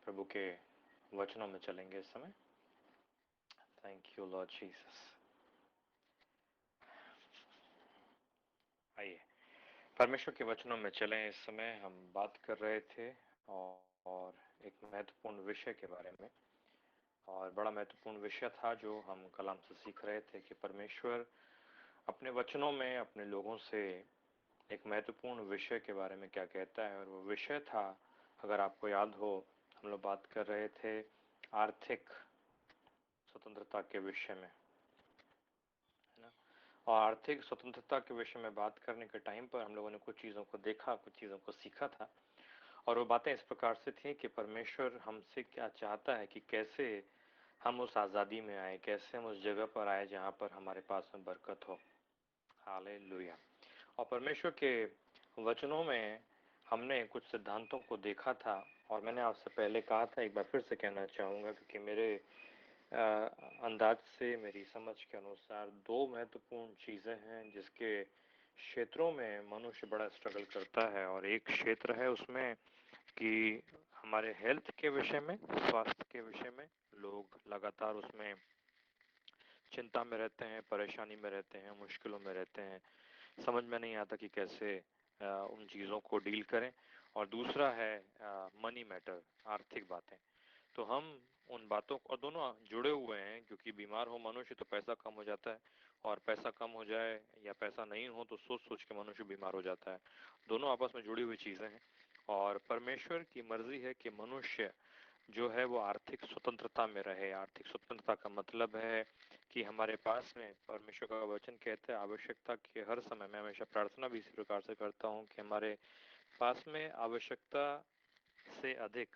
प्रभु के वचनों में चलेंगे इस समय। Thank you Lord Jesus. आइए परमेश्वर के वचनों में चलें। इस समय हम बात कर रहे थे और एक महत्वपूर्ण विषय के बारे में, और बड़ा महत्वपूर्ण विषय था जो हम कलाम से सीख रहे थे कि परमेश्वर अपने वचनों में अपने लोगों से एक महत्वपूर्ण विषय के बारे में क्या कहता है। और वो विषय था, अगर आपको याद हो, हम लोग बात कर रहे थे आर्थिक स्वतंत्रता के विषय में, है ना। और आर्थिक स्वतंत्रता के विषय में बात करने के टाइम पर हम लोगों ने कुछ चीज़ों को देखा, कुछ चीज़ों को सीखा था। और वो बातें इस प्रकार से थी कि परमेश्वर हमसे क्या चाहता है, कि कैसे हम उस आज़ादी में आए, कैसे हम उस जगह पर आए जहाँ पर हमारे पास में बरकत हो। हालेलुया। और परमेश्वर के वचनों में हमने कुछ सिद्धांतों को देखा था, और मैंने आपसे पहले कहा था, एक बार फिर से कहना चाहूँगा, क्योंकि मेरे अंदाज से, मेरी समझ के अनुसार दो महत्वपूर्ण चीज़ें हैं जिसके क्षेत्रों में मनुष्य बड़ा स्ट्रगल करता है। और एक क्षेत्र है उसमें कि हमारे हेल्थ के विषय में, स्वास्थ्य के विषय में लोग लगातार उसमें चिंता में रहते हैं, परेशानी में रहते हैं, मुश्किलों में रहते हैं, समझ में नहीं आता कि कैसे उन चीज़ों को डील करें। और दूसरा है मनी मैटर, आर्थिक बातें। तो हम उन बातों को, और दोनों जुड़े हुए हैं, क्योंकि बीमार हो मनुष्य तो पैसा कम हो जाता है, और पैसा कम हो जाए या पैसा नहीं हो तो सोच सोच के मनुष्य बीमार हो जाता है। दोनों आपस में जुड़ी हुई चीज़ें हैं। और परमेश्वर की मर्जी है कि मनुष्य जो है वो आर्थिक स्वतंत्रता में रहे। आर्थिक स्वतंत्रता का मतलब है कि हमारे पास में, परमेश्वर का वचन कहता है, आवश्यकता के हर समय, मैं हमेशा प्रार्थना भी इसी प्रकार से करता हूँ कि हमारे पास में आवश्यकता से अधिक,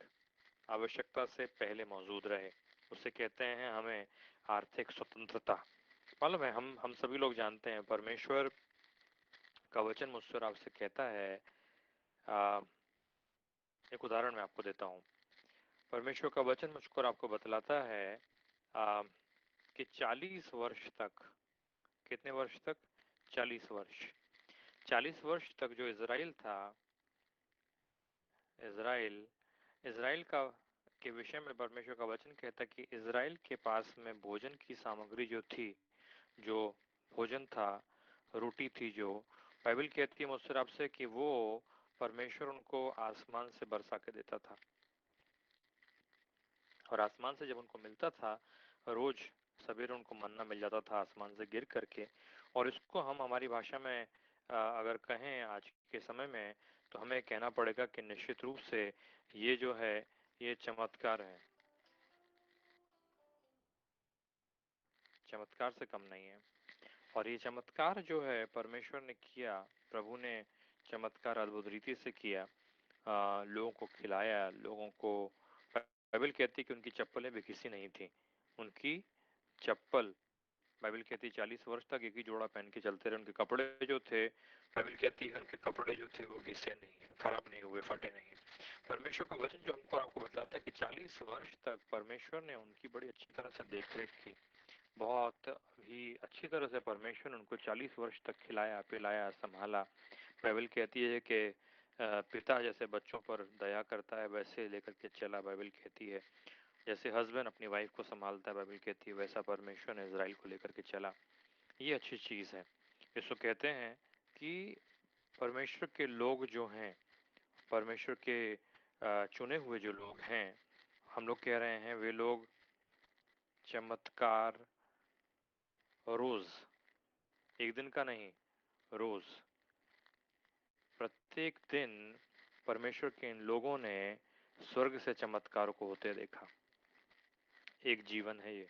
आवश्यकता से पहले मौजूद रहे। उसे कहते हैं हमें आर्थिक स्वतंत्रता। मालूम है, हम सभी लोग जानते हैं, परमेश्वर का वचन मुझसे और आपसे कहता है, आ, एक उदाहरण मैं आपको देता हूँ। परमेश्वर का वचन मुझको और आपको बतलाता है कि 40 वर्ष तक, कितने वर्ष तक? 40 वर्ष। 40 वर्ष तक जो इज़राइल था, इज़राइल इज़राइल का के विषय में परमेश्वर का वचन कहता है कि इज़राइल के पास में भोजन की सामग्री जो थी, जो भोजन था, रोटी थी, जो बाइबल कहती है मुझसे आपसे कि वो परमेश्वर उनको आसमान से बरसा के देता था। और आसमान से जब उनको मिलता था, रोज सवेरे उनको मन्ना मिल जाता था आसमान से गिर करके। और इसको हम हमारी भाषा में अगर कहें आज के समय में, तो हमें कहना पड़ेगा कि निश्चित रूप से ये जो है, ये चमत्कार है, चमत्कार से कम नहीं है। और ये चमत्कार जो है परमेश्वर ने किया, प्रभु ने चमत्कार अद्भुत रीति से किया, लोगों को खिलाया, लोगों को, बाइबल कहती है कि उनकी चप्पलें भी घिसी नहीं थी। उनकी चप्पल, बाइबल कहती है 40 वर्ष तक एक ही जोड़ा पहन के चलते रहे। उनके कपड़े जो थे, बाइबल कहती है उनके कपड़े जो थे वो घिसे नहीं, खराब नहीं हुए, फटे नहीं। परमेश्वर का वचन जो हमको आपको बताता है कि 40 वर्ष तक परमेश्वर ने उनकी बड़ी अच्छी तरह से देखरेख की। बहुत ही अच्छी तरह से परमेश्वर ने उनको 40 वर्ष तक खिलाया, पिलाया, संभाला। बाइबल कहती है कि पिता जैसे बच्चों पर दया करता है वैसे लेकर के चला। बाइबल कहती है जैसे हस्बैंड अपनी वाइफ को संभालता है, बाइबल कहती है वैसा परमेश्वर ने इज़राइल को लेकर के चला। ये अच्छी चीज़ है। इसको कहते हैं कि परमेश्वर के लोग जो हैं, परमेश्वर के चुने हुए जो लोग हैं, हम लोग कह रहे हैं वे लोग चमत्कार रोज, एक दिन का नहीं, रोज, प्रत्येक दिन परमेश्वर के इन लोगों ने स्वर्ग से चमत्कार को होते देखा। एक जीवन है ये,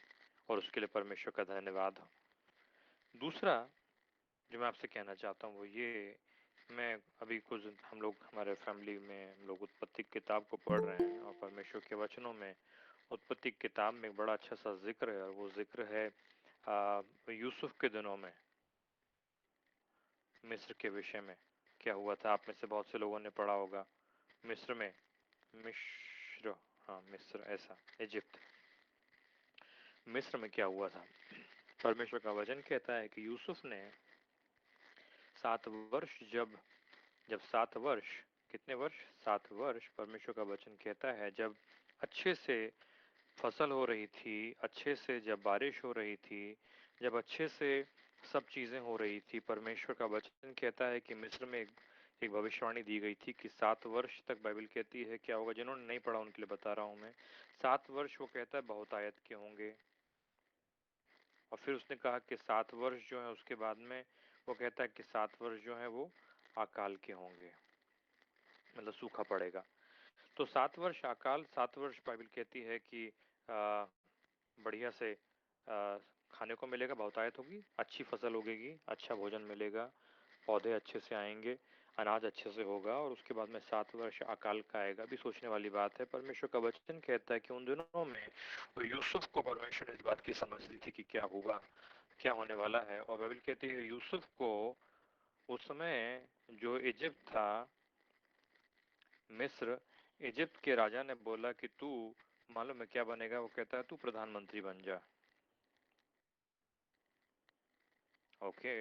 और उसके लिए परमेश्वर का धन्यवाद हो। दूसरा जो मैं आपसे कहना चाहता हूँ वो ये, मैं अभी कुछ, हम लोग हमारे फैमिली में हम लोग उत्पत्ति किताब को पढ़ रहे हैं, और परमेश्वर के वचनों में उत्पत्ति किताब में एक बड़ा अच्छा सा जिक्र है, और वो जिक्र है यूसुफ के दिनों में मिस्र के विषय में क्या हुआ था। आप में से बहुत से लोगों ने पढ़ा होगा मिस्र में, मिस्र, हाँ मिस्र, ऐसा इजिप्ट, मिस्र में क्या हुआ था। परमेश्वर का वचन कहता है कि यूसुफ ने 7 वर्ष, जब जब 7 वर्ष, कितने वर्ष? 7 वर्ष, परमेश्वर का वचन कहता है जब अच्छे से फसल हो रही थी, अच्छे से जब बारिश हो रही थी, जब अच्छे से सब चीज़ें हो रही थी, परमेश्वर का वचन कहता है कि मिस्र में एक भविष्यवाणी दी गई थी कि 7 वर्ष तक बाइबल कहती है क्या होगा। जिन्होंने नहीं पढ़ा उनके लिए बता रहा हूँ मैं। 7 वर्ष वो कहता है बहुतायत के होंगे, और फिर उसने कहा कि 7 वर्ष जो है उसके बाद में वो कहता है कि 7 वर्ष जो है वो अकाल के होंगे, मतलब सूखा पड़ेगा। तो 7 वर्ष अकाल, 7 वर्ष बाइबल कहती है कि बढ़िया से खाने को मिलेगा, बहुतायत होगी, अच्छी फसल उगेगी, अच्छा भोजन मिलेगा, पौधे अच्छे से आएंगे, अनाज अच्छे से होगा, और उसके बाद में 7 वर्ष अकाल का आएगा। भी सोचने वाली बात है। परमेश्वर का वचन कहता है कि उन दिनों में तो यूसुफ को परमेश्वर ने इस बात की समझ दी थी कि क्या होगा, क्या होने वाला है। और बाइबल कहती है यूसुफ को उस समय जो इजिप्ट था, मिस्र, इजिप्ट के राजा ने बोला कि तू मालूम है क्या बनेगा। वो कहता है तू प्रधानमंत्री बन जा। ओके,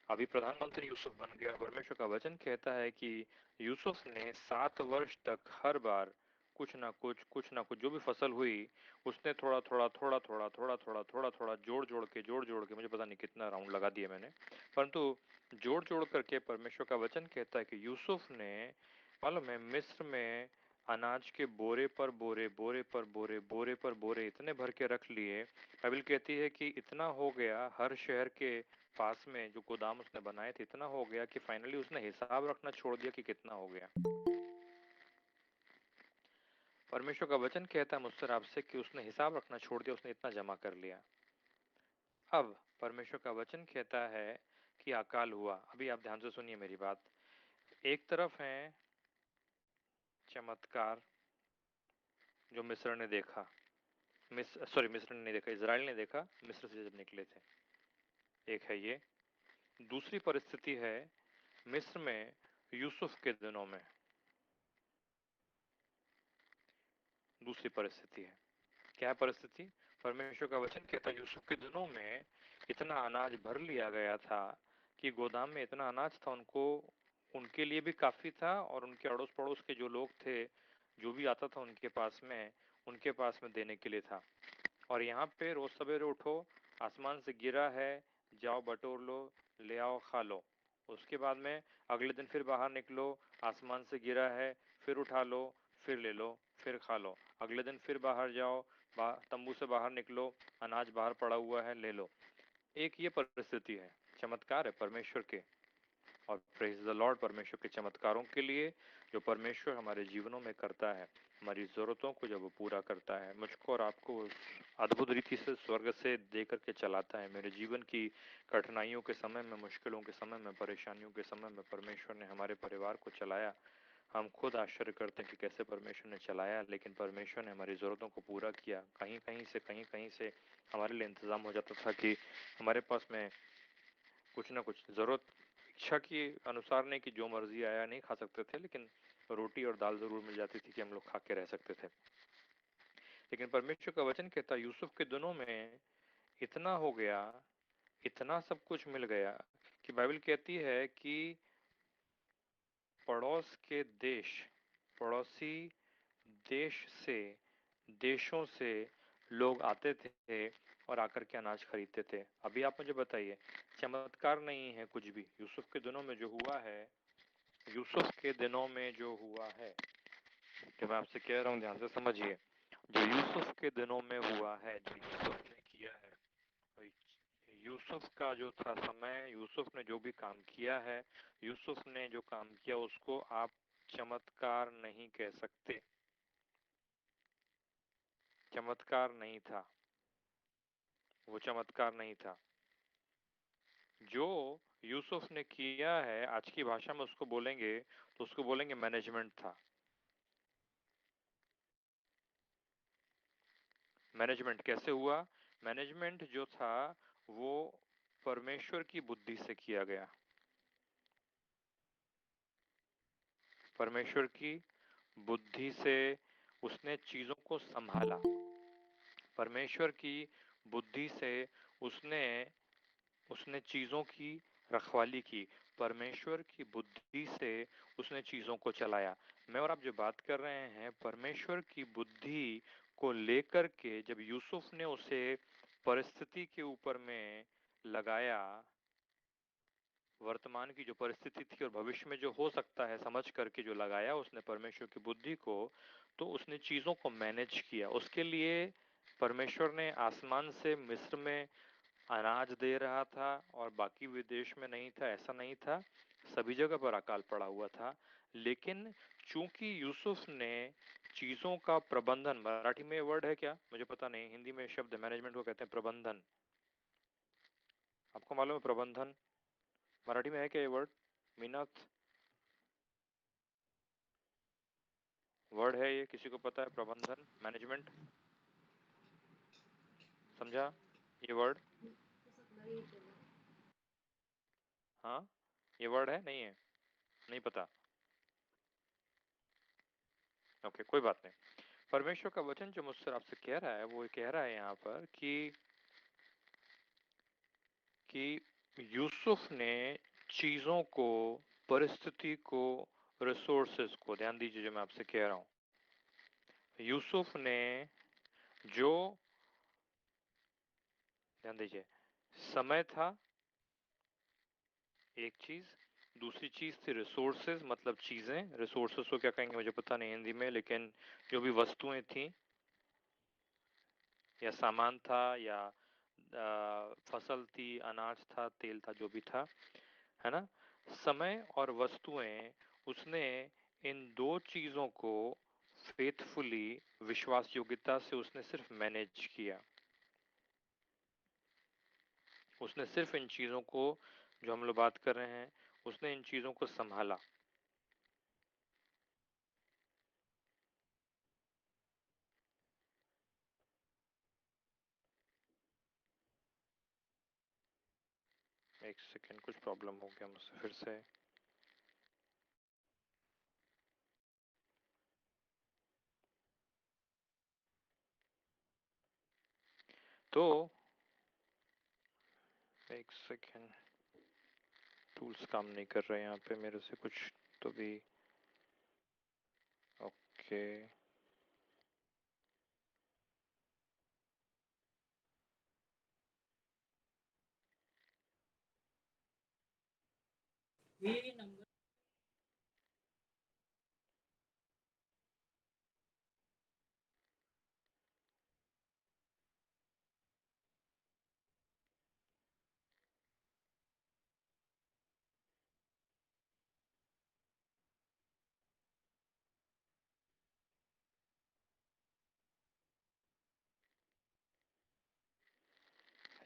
अभी प्रधानमंत्री यूसुफ बन गया। परमेश्वर का वचन कहता है कि यूसुफ ने 7 वर्ष तक हर बार कुछ ना कुछ जो भी फसल हुई, उसने थोड़ा थोड़ा थोड़ा थोड़ा थोड़ा थोड़ा थोड़ा थोड़ा जोड़ जोड़ के, मुझे पता नहीं कितना राउंड लगा दिए मैंने, परंतु जोड़ जोड़ करके परमेश्वर का वचन कहता है कि यूसुफ ने मालूम है मिस्र में अनाज के बोरे पर बोरे, बोरे पर बोरे, बोरे पर बोरे इतने भर के रख लिए। बाइबल कहती है कि इतना हो गया, हर शहर के पास में जो गोदाम उसने बनाए थे इतना हो गया कि फाइनली उसने हिसाब रखना छोड़ दिया कि कितना हो गया। परमेश्वर का वचन कहता है मुझसे और आपसे कि उसने हिसाब रखना छोड़ दिया, उसने इतना जमा कर लिया। अब परमेश्वर का वचन कहता है कि अकाल हुआ। अभी आप ध्यान से सुनिए मेरी बात। एक तरफ है चमत्कार जो मिस्र ने देखा, मिस्र ने नहीं देखा, इजराइल ने देखा मिस्र से जब निकले थे, एक है ये। दूसरी परिस्थिति है मिस्र में यूसुफ के दिनों में, दूसरी परिस्थिति है। क्या परिस्थिति? परमेश्वर का वचन कहता है यूसुफ के दिनों में इतना अनाज भर लिया गया था कि गोदाम में इतना अनाज था, उनको उनके लिए भी काफी था, और उनके अड़ोस पड़ोस के जो लोग थे, जो भी आता था उनके पास में देने के लिए था। और यहाँ पे रोज सवेरे उठो, आसमान से गिरा है, जाओ बटोर लो, ले आओ खा लो। उसके बाद में अगले दिन फिर बाहर निकलो, आसमान से गिरा है, फिर उठा लो, फिर ले लो, फिर खा लो। अगले दिन फिर बाहर जाओ, तंबू से बाहर निकलो, अनाज बाहर पड़ा हुआ है, ले लो। एक ये परिस्थिति है, चमत्कार है परमेश्वर के। और प्रेज द लॉर्ड परमेश्वर के चमत्कारों के लिए जो परमेश्वर हमारे जीवनों में करता है, हमारी ज़रूरतों को जब वो पूरा करता है, मुझको और आपको अद्भुत रीति से स्वर्ग से दे करके चलाता है। मेरे जीवन की कठिनाइयों के समय में, मुश्किलों के समय में, परेशानियों के समय में परमेश्वर ने हमारे परिवार को चलाया। हम खुद आश्चर्य करते हैं कि कैसे परमेश्वर ने चलाया, लेकिन परमेश्वर ने हमारी ज़रूरतों को पूरा किया। कहीं कहीं से हमारे लिए इंतज़ाम हो जाता था कि हमारे पास में कुछ ना कुछ ज़रूरत, इच्छा के अनुसार नहीं कि जो मर्जी आया नहीं खा सकते थे, लेकिन रोटी और दाल ज़रूर मिल जाती थी कि हम लोग खा के रह सकते थे। लेकिन परमेश्वर का वचन कहता है यूसुफ के दिनों में इतना हो गया, इतना सब कुछ मिल गया कि बाइबल कहती है कि पड़ोस के देश, पड़ोसी देश से, देशों से लोग आते थे और आकर के अनाज खरीदते थे। अभी आप मुझे बताइए, चमत्कार नहीं है कुछ भी। यूसुफ के दिनों में जो हुआ है, यूसुफ के दिनों में जो हुआ है, कि मैं आपसे कह रहा हूँ ध्यान से समझिए, जो यूसुफ के दिनों में हुआ है, जो यूसुफ ने किया है, यूसुफ का जो था समय, यूसुफ ने जो भी काम किया है, यूसुफ ने जो काम किया उसको आप चमत्कार नहीं कह सकते। चमत्कार नहीं था, वो चमत्कार नहीं था। जो यूसुफ ने किया है, आज की भाषा में उसको बोलेंगे तो उसको बोलेंगे मैनेजमेंट था। मैनेजमेंट कैसे हुआ? मैनेजमेंट जो था वो परमेश्वर की बुद्धि से किया गया। परमेश्वर की बुद्धि से उसने चीजों को संभाला। परमेश्वर की बुद्धि से उसने उसने चीजों की रखवाली की। परमेश्वर की बुद्धि से उसने चीजों को चलाया। मैं और आप जो बात कर रहे हैं परमेश्वर की बुद्धि को लेकर के जब यूसुफ ने उसे परिस्थिति के ऊपर में लगाया, वर्तमान की जो परिस्थिति थी और भविष्य में जो हो सकता है समझ करके जो लगाया उसने परमेश्वर की बुद्धि को, तो उसने चीजों को मैनेज किया। उसके लिए परमेश्वर ने आसमान से मिस्र में अनाज दे रहा था और बाकी विदेश में नहीं था, ऐसा नहीं था। सभी जगह पर अकाल पड़ा हुआ था। लेकिन चूंकि यूसुफ ने चीजों का प्रबंधन, मराठी में वर्ड है क्या मुझे पता नहीं, हिंदी में शब्द मैनेजमेंट को कहते हैं प्रबंधन। आपको मालूम है प्रबंधन मराठी में है क्या ये वर्ड? मीनाथ, वर्ड है ये, किसी को पता है? प्रबंधन, मैनेजमेंट, समझा ये वर्ड? हाँ, ये वर्ड है, नहीं है, नहीं पता? ओके, कोई बात नहीं। परमेश्वर का वचन जो मुझसे आपसे कह रहा है वो ये कह रहा है यहाँ पर कि यूसुफ ने चीजों को, परिस्थिति को, रिसोर्सेस को, ध्यान दीजिए जो मैं आपसे कह रहा हूँ, यूसुफ ने जो, ध्यान दीजिए, समय था एक चीज, दूसरी चीज थी रिसोर्सेज, मतलब चीजें। रिसोर्सेज को क्या कहेंगे मुझे पता नहीं हिंदी में, लेकिन जो भी वस्तुएं थी या सामान था या फसल थी, अनाज था, तेल था, जो भी था, है ना, समय और वस्तुएं, उसने इन दो चीजों को फेथफुली, विश्वास योग्यता से उसने सिर्फ मैनेज किया। उसने सिर्फ इन चीजों को, जो हम लोग बात कर रहे हैं, उसने इन चीजों को संभाला। एक सेकेंड, कुछ प्रॉब्लम हो गया मुझसे फिर से। तो एक सेकेंड, टूल्स काम नहीं कर रहे यहाँ पे मेरे से कुछ तो भी। ओके,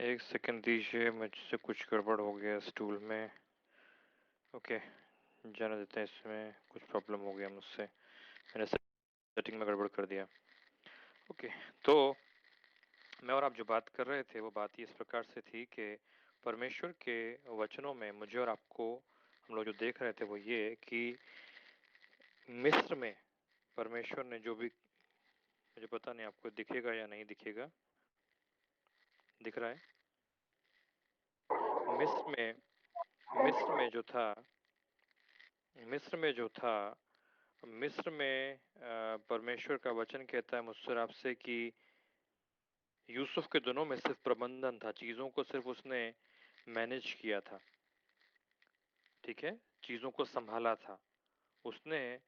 एक सेकेंड दीजिए, मुझसे कुछ गड़बड़ हो गया इस टूल में। ओके, जाने देते हैं, इसमें कुछ प्रॉब्लम हो गया मुझसे, मैंने सेटिंग में गड़बड़ कर दिया। ओके, तो मैं और आप जो बात कर रहे थे वो बात ही इस प्रकार से थी कि परमेश्वर के वचनों में मुझे और आपको, हम लोग जो देख रहे थे वो ये कि मिस्र में परमेश्वर ने जो भी, मुझे पता नहीं आपको दिखेगा या नहीं दिखेगा, दिख रहा है? मिस्र में, मिस्र में जो था, मिस्र में जो था, मिस्र में परमेश्वर का वचन कहता है मुझसे और आपसे कि यूसुफ के दिनों में सिर्फ प्रबंधन था, चीजों को सिर्फ उसने मैनेज किया था, ठीक है, चीजों को संभाला था उसने,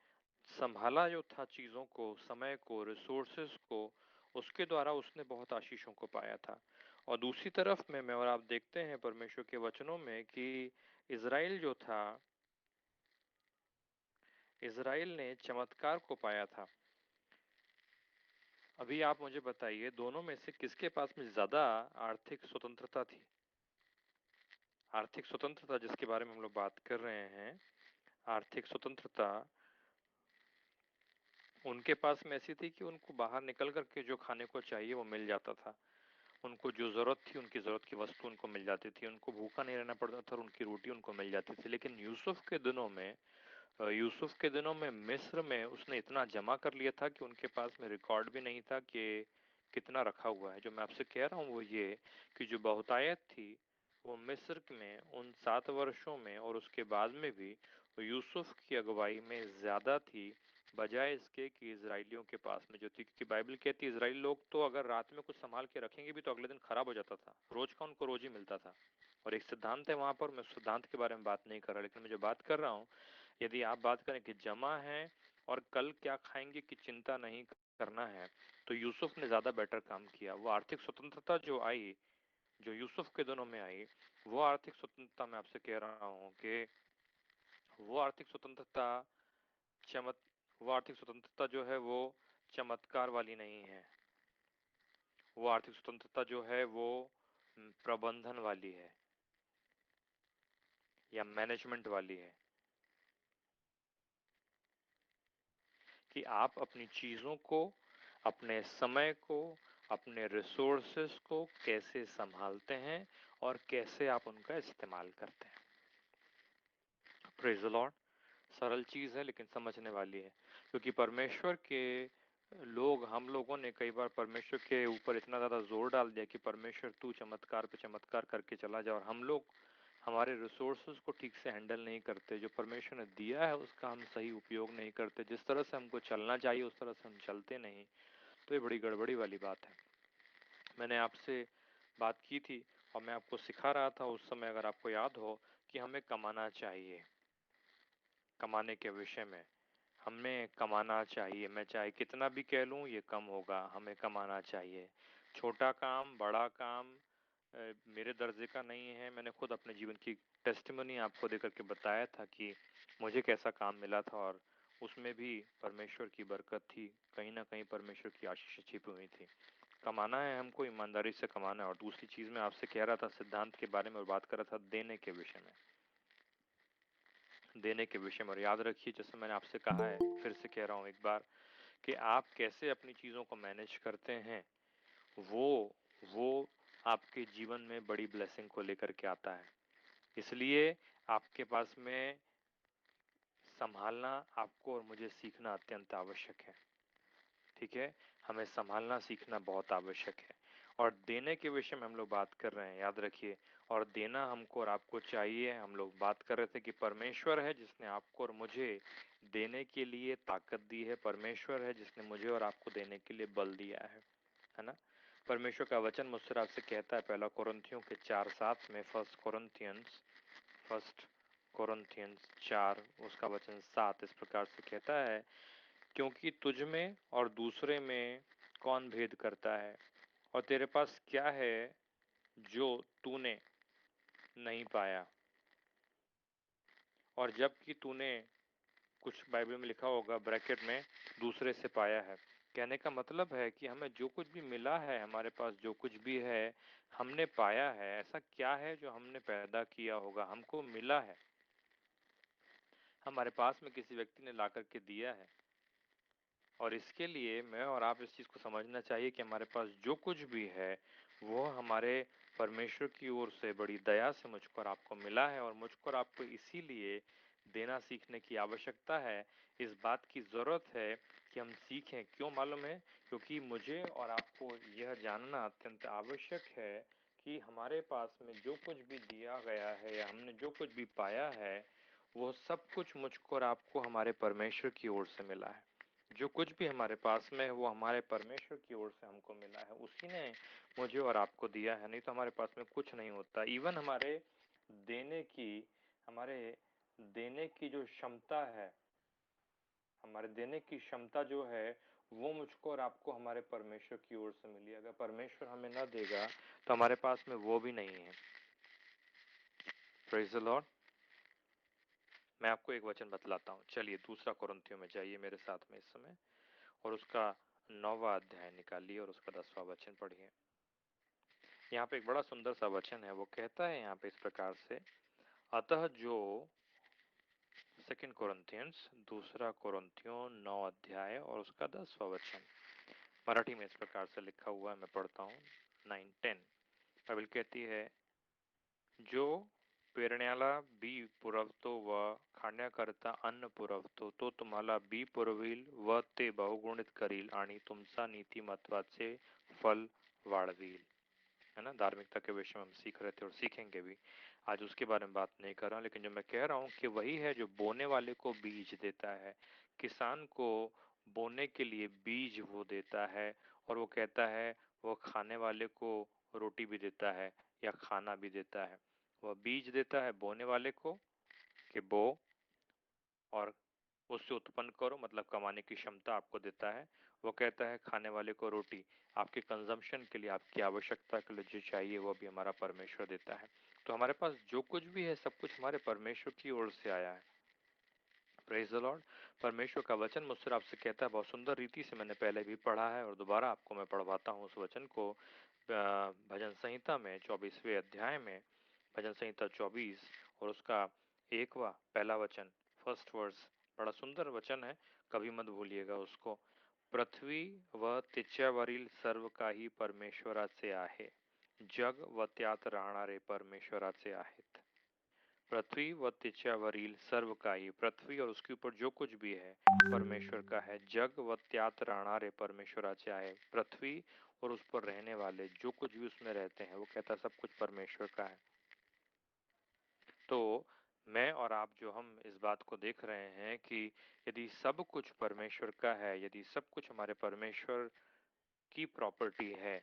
संभाला जो था चीजों को, समय को, रिसोर्सेस को, उसके द्वारा उसने बहुत आशीषों को पाया था। और दूसरी तरफ में मैं और आप देखते हैं परमेश्वर के वचनों में कि इज़राइल जो था, इज़राइल ने चमत्कार को पाया था। अभी आप मुझे बताइए दोनों में से किसके पास में ज्यादा आर्थिक स्वतंत्रता थी? आर्थिक स्वतंत्रता जिसके बारे में हम लोग बात कर रहे हैं, आर्थिक स्वतंत्रता उनके पास में ऐसी थी कि उनको बाहर निकल करके जो खाने को चाहिए वो मिल जाता था। उनको जो ज़रूरत थी, उनकी ज़रूरत की वस्तु उनको मिल जाती थी, उनको भूखा नहीं रहना पड़ता था और उनकी रोटी उनको मिल जाती थी। लेकिन यूसुफ के दिनों में, यूसुफ के दिनों में मिस्र में उसने इतना जमा कर लिया था कि उनके पास में रिकॉर्ड भी नहीं था कि कितना रखा हुआ है। जो मैं आपसे कह रहा हूँ वो ये कि जो बहुतायत थी वो मिस्र में उन 7 वर्षों में और उसके बाद में भी यूसुफ की अगुवाई में ज़्यादा थी, बजाय इसके कि इज़राइलियों के पास में जो थी, क्योंकि बाइबल कहती है इज़राइली लोग तो अगर रात में कुछ संभाल के रखेंगे भी तो अगले दिन खराब हो जाता था। रोज़ का उनको रोज़ ही मिलता था। और एक सिद्धांत है वहाँ पर, मैं सिद्धांत के बारे में बात नहीं कर रहा, लेकिन मैं जो बात कर रहा हूँ, यदि आप बात करें कि जमा है और कल क्या खाएंगे की चिंता नहीं करना है, तो यूसुफ ने ज़्यादा बेटर काम किया। वो आर्थिक स्वतंत्रता जो आई, जो यूसुफ के दिनों में आई, वो आर्थिक स्वतंत्रता मैं आपसे कह रहा हूँ कि वो आर्थिक स्वतंत्रता चमत वो आर्थिक स्वतंत्रता जो है वो चमत्कार वाली नहीं है। वो आर्थिक स्वतंत्रता जो है वो प्रबंधन वाली है या मैनेजमेंट वाली है, कि आप अपनी चीज़ों को, अपने समय को, अपने रिसोर्सेस को कैसे संभालते हैं और कैसे आप उनका इस्तेमाल करते हैं। Praise the Lord. सरल चीज़ है लेकिन समझने वाली है, क्योंकि परमेश्वर के लोग, हम लोगों ने कई बार परमेश्वर के ऊपर इतना ज़्यादा जोर डाल दिया कि परमेश्वर तू चमत्कार पे चमत्कार करके चला जा, और हम लोग हमारे रिसोर्सेज को ठीक से हैंडल नहीं करते। जो परमेश्वर ने दिया है उसका हम सही उपयोग नहीं करते, जिस तरह से हमको चलना चाहिए उस तरह से हम चलते नहीं। तो ये बड़ी गड़बड़ी वाली बात है। मैंने आपसे बात की थी और मैं आपको सिखा रहा था उस समय, अगर आपको याद हो, कि हमें कमाना चाहिए। कमाने के विषय में हमें कमाना चाहिए। मैं चाहे कितना भी कह लूँ ये कम होगा, हमें कमाना चाहिए। छोटा काम, बड़ा काम मेरे दर्जे का नहीं है। मैंने खुद अपने जीवन की टेस्टिमनी आपको देकर के बताया था कि मुझे कैसा काम मिला था और उसमें भी परमेश्वर की बरकत थी। कहीं न कहीं परमेश्वर की आशीष छिपी हुई थी। कमाना है हमको, ईमानदारी से कमाना है। और दूसरी चीज़ मैं आपसे कह रहा था सिद्धांत के बारे में और बात कर रहा था देने के विषय में। देने के विषय में, और याद रखिए जैसे मैंने आपसे कहा है, फिर से कह रहा हूँ एक बार, कि आप कैसे अपनी चीज़ों को मैनेज करते हैं, वो आपके जीवन में बड़ी ब्लेसिंग को लेकर के आता है। इसलिए आपके पास में संभालना आपको और मुझे सीखना अत्यंत आवश्यक है। ठीक है? हमें संभालना सीखना बहुत आवश्यक है। और देने के विषय में हम लोग बात कर रहे हैं, याद रखिए। और देना हमको और आपको चाहिए। हम लोग बात कर रहे थे कि परमेश्वर है जिसने आपको और मुझे देने के लिए ताकत दी है। परमेश्वर है जिसने मुझे और आपको देने के लिए बल दिया है ना? परमेश्वर का वचन मुझसे आपसे कहता है, पहला कोरिन्थियों के 4:7 में, फर्स्ट कोरिन्थियंस 4 उसका वचन 7 इस प्रकार से कहता है, क्योंकि तुझ में और दूसरे में कौन भेद करता है, और तेरे पास क्या है जो तूने नहीं पाया, और जबकि तूने, कुछ बाइबल में लिखा होगा ब्रैकेट में, दूसरे से पाया है। कहने का मतलब है कि हमें जो कुछ भी मिला है, हमारे पास जो कुछ भी है, हमने पाया है। ऐसा क्या है जो हमने पैदा किया होगा, हमको मिला है, हमारे पास में किसी व्यक्ति ने ला करके दिया है। और इसके लिए मैं और आप इस चीज़ को समझना चाहिए कि हमारे पास जो कुछ भी है वो हमारे परमेश्वर की ओर से बड़ी दया से मुझको और आपको मिला है, और मुझको और आपको इसीलिए देना सीखने की आवश्यकता है। इस बात की ज़रूरत है कि हम सीखें। क्यों मालूम है? क्योंकि मुझे और आपको यह जानना अत्यंत आवश्यक है कि हमारे पास में जो कुछ भी दिया गया है या हमने जो कुछ भी पाया है, वो सब कुछ मुझको और आपको हमारे परमेश्वर की ओर से मिला है। जो कुछ भी हमारे पास में है वो हमारे परमेश्वर की ओर से हमको मिला है। उसी ने मुझे और आपको दिया है, नहीं तो हमारे पास में कुछ नहीं होता। इवन देने की हमारे देने की जो क्षमता है, हमारे देने की क्षमता जो है, वो मुझको और आपको हमारे परमेश्वर की ओर से मिली है। अगर परमेश्वर हमें ना देगा तो हमारे पास में वो भी नहीं है। Praise the Lord. मैं आपको एक वचन बतलाता हूँ। चलिए दूसरा कोरिन्थियों में जाइए मेरे साथ में इस समय, और उसका 9वां अध्याय निकालिए और उसका 10वां वचन पढ़िए। यहाँ पे एक बड़ा सुंदर सा वचन है। वो कहता है यहाँ पे इस प्रकार से, अतः जो, सेकंड कोरिन्थियंस, दूसरा कोरिन्थियों 9 अध्याय और उसका 10वां वचन। मराठी में इस प्रकार से लिखा हुआ है, मैं पढ़ता हूँ। 9-10 बाइबल कहती है, जो पेरण्याला बी पुरवतो व खाण्याकरता अन्न पुरवतो, तो तुम्हाला बी पुरविल व ते बहुगुणित करील आणि तुमचा नीतिमत्वाचे फल वाढविल. है ना? धार्मिकता के विषय में हम सीख रहे थे और सीखेंगे भी। आज उसके बारे में बात नहीं कर रहा हूँ, लेकिन जो मैं कह रहा हूँ कि वही है जो बोने वाले को बीज देता है। किसान को बोने के लिए बीज वो देता है और वो कहता है वो खाने वाले को रोटी भी देता है या खाना भी देता है। वह बीज देता है बोने वाले को कि बो और उससे उत्पन्न करो, मतलब कमाने की क्षमता आपको देता है। वो कहता है खाने वाले को रोटी, आपके कंजम्पशन के लिए, आपकी आवश्यकता के लिए जो चाहिए वो भी हमारा परमेश्वर देता है। तो हमारे पास जो कुछ भी है सब कुछ हमारे परमेश्वर की ओर से आया है। Praise the Lord. परमेश्वर का वचन मुझसे आपसे कहता है, बहुत सुंदर रीति से मैंने पहले भी पढ़ा है और दोबारा आपको मैं पढ़वाता हूँ उस वचन को। भजन संहिता में 24वें अध्याय में, भजन संहिता 24 और उसका 1वां पहला वचन, फर्स्ट वर्स, बड़ा सुंदर वचन है, कभी मत भूलिएगा उसको। पृथ्वी व तिच्यावरील सर्व काही परमेश्वराचे आहे, जग व त्यात राहणारे परमेश्वराचे आहेत। पृथ्वी व तिच्यावरील सर्व काही, पृथ्वी और उसके ऊपर जो कुछ भी है परमेश्वर का है। जग व त्यात राहणारे परमेश्वराचे आहे, पृथ्वी और उस पर रहने वाले जो कुछ भी उसमें रहते हैं, वो कहता है सब कुछ परमेश्वर का है। तो मैं और आप जो हम इस बात को देख रहे हैं कि यदि सब कुछ परमेश्वर का है, यदि सब कुछ हमारे परमेश्वर की प्रॉपर्टी है,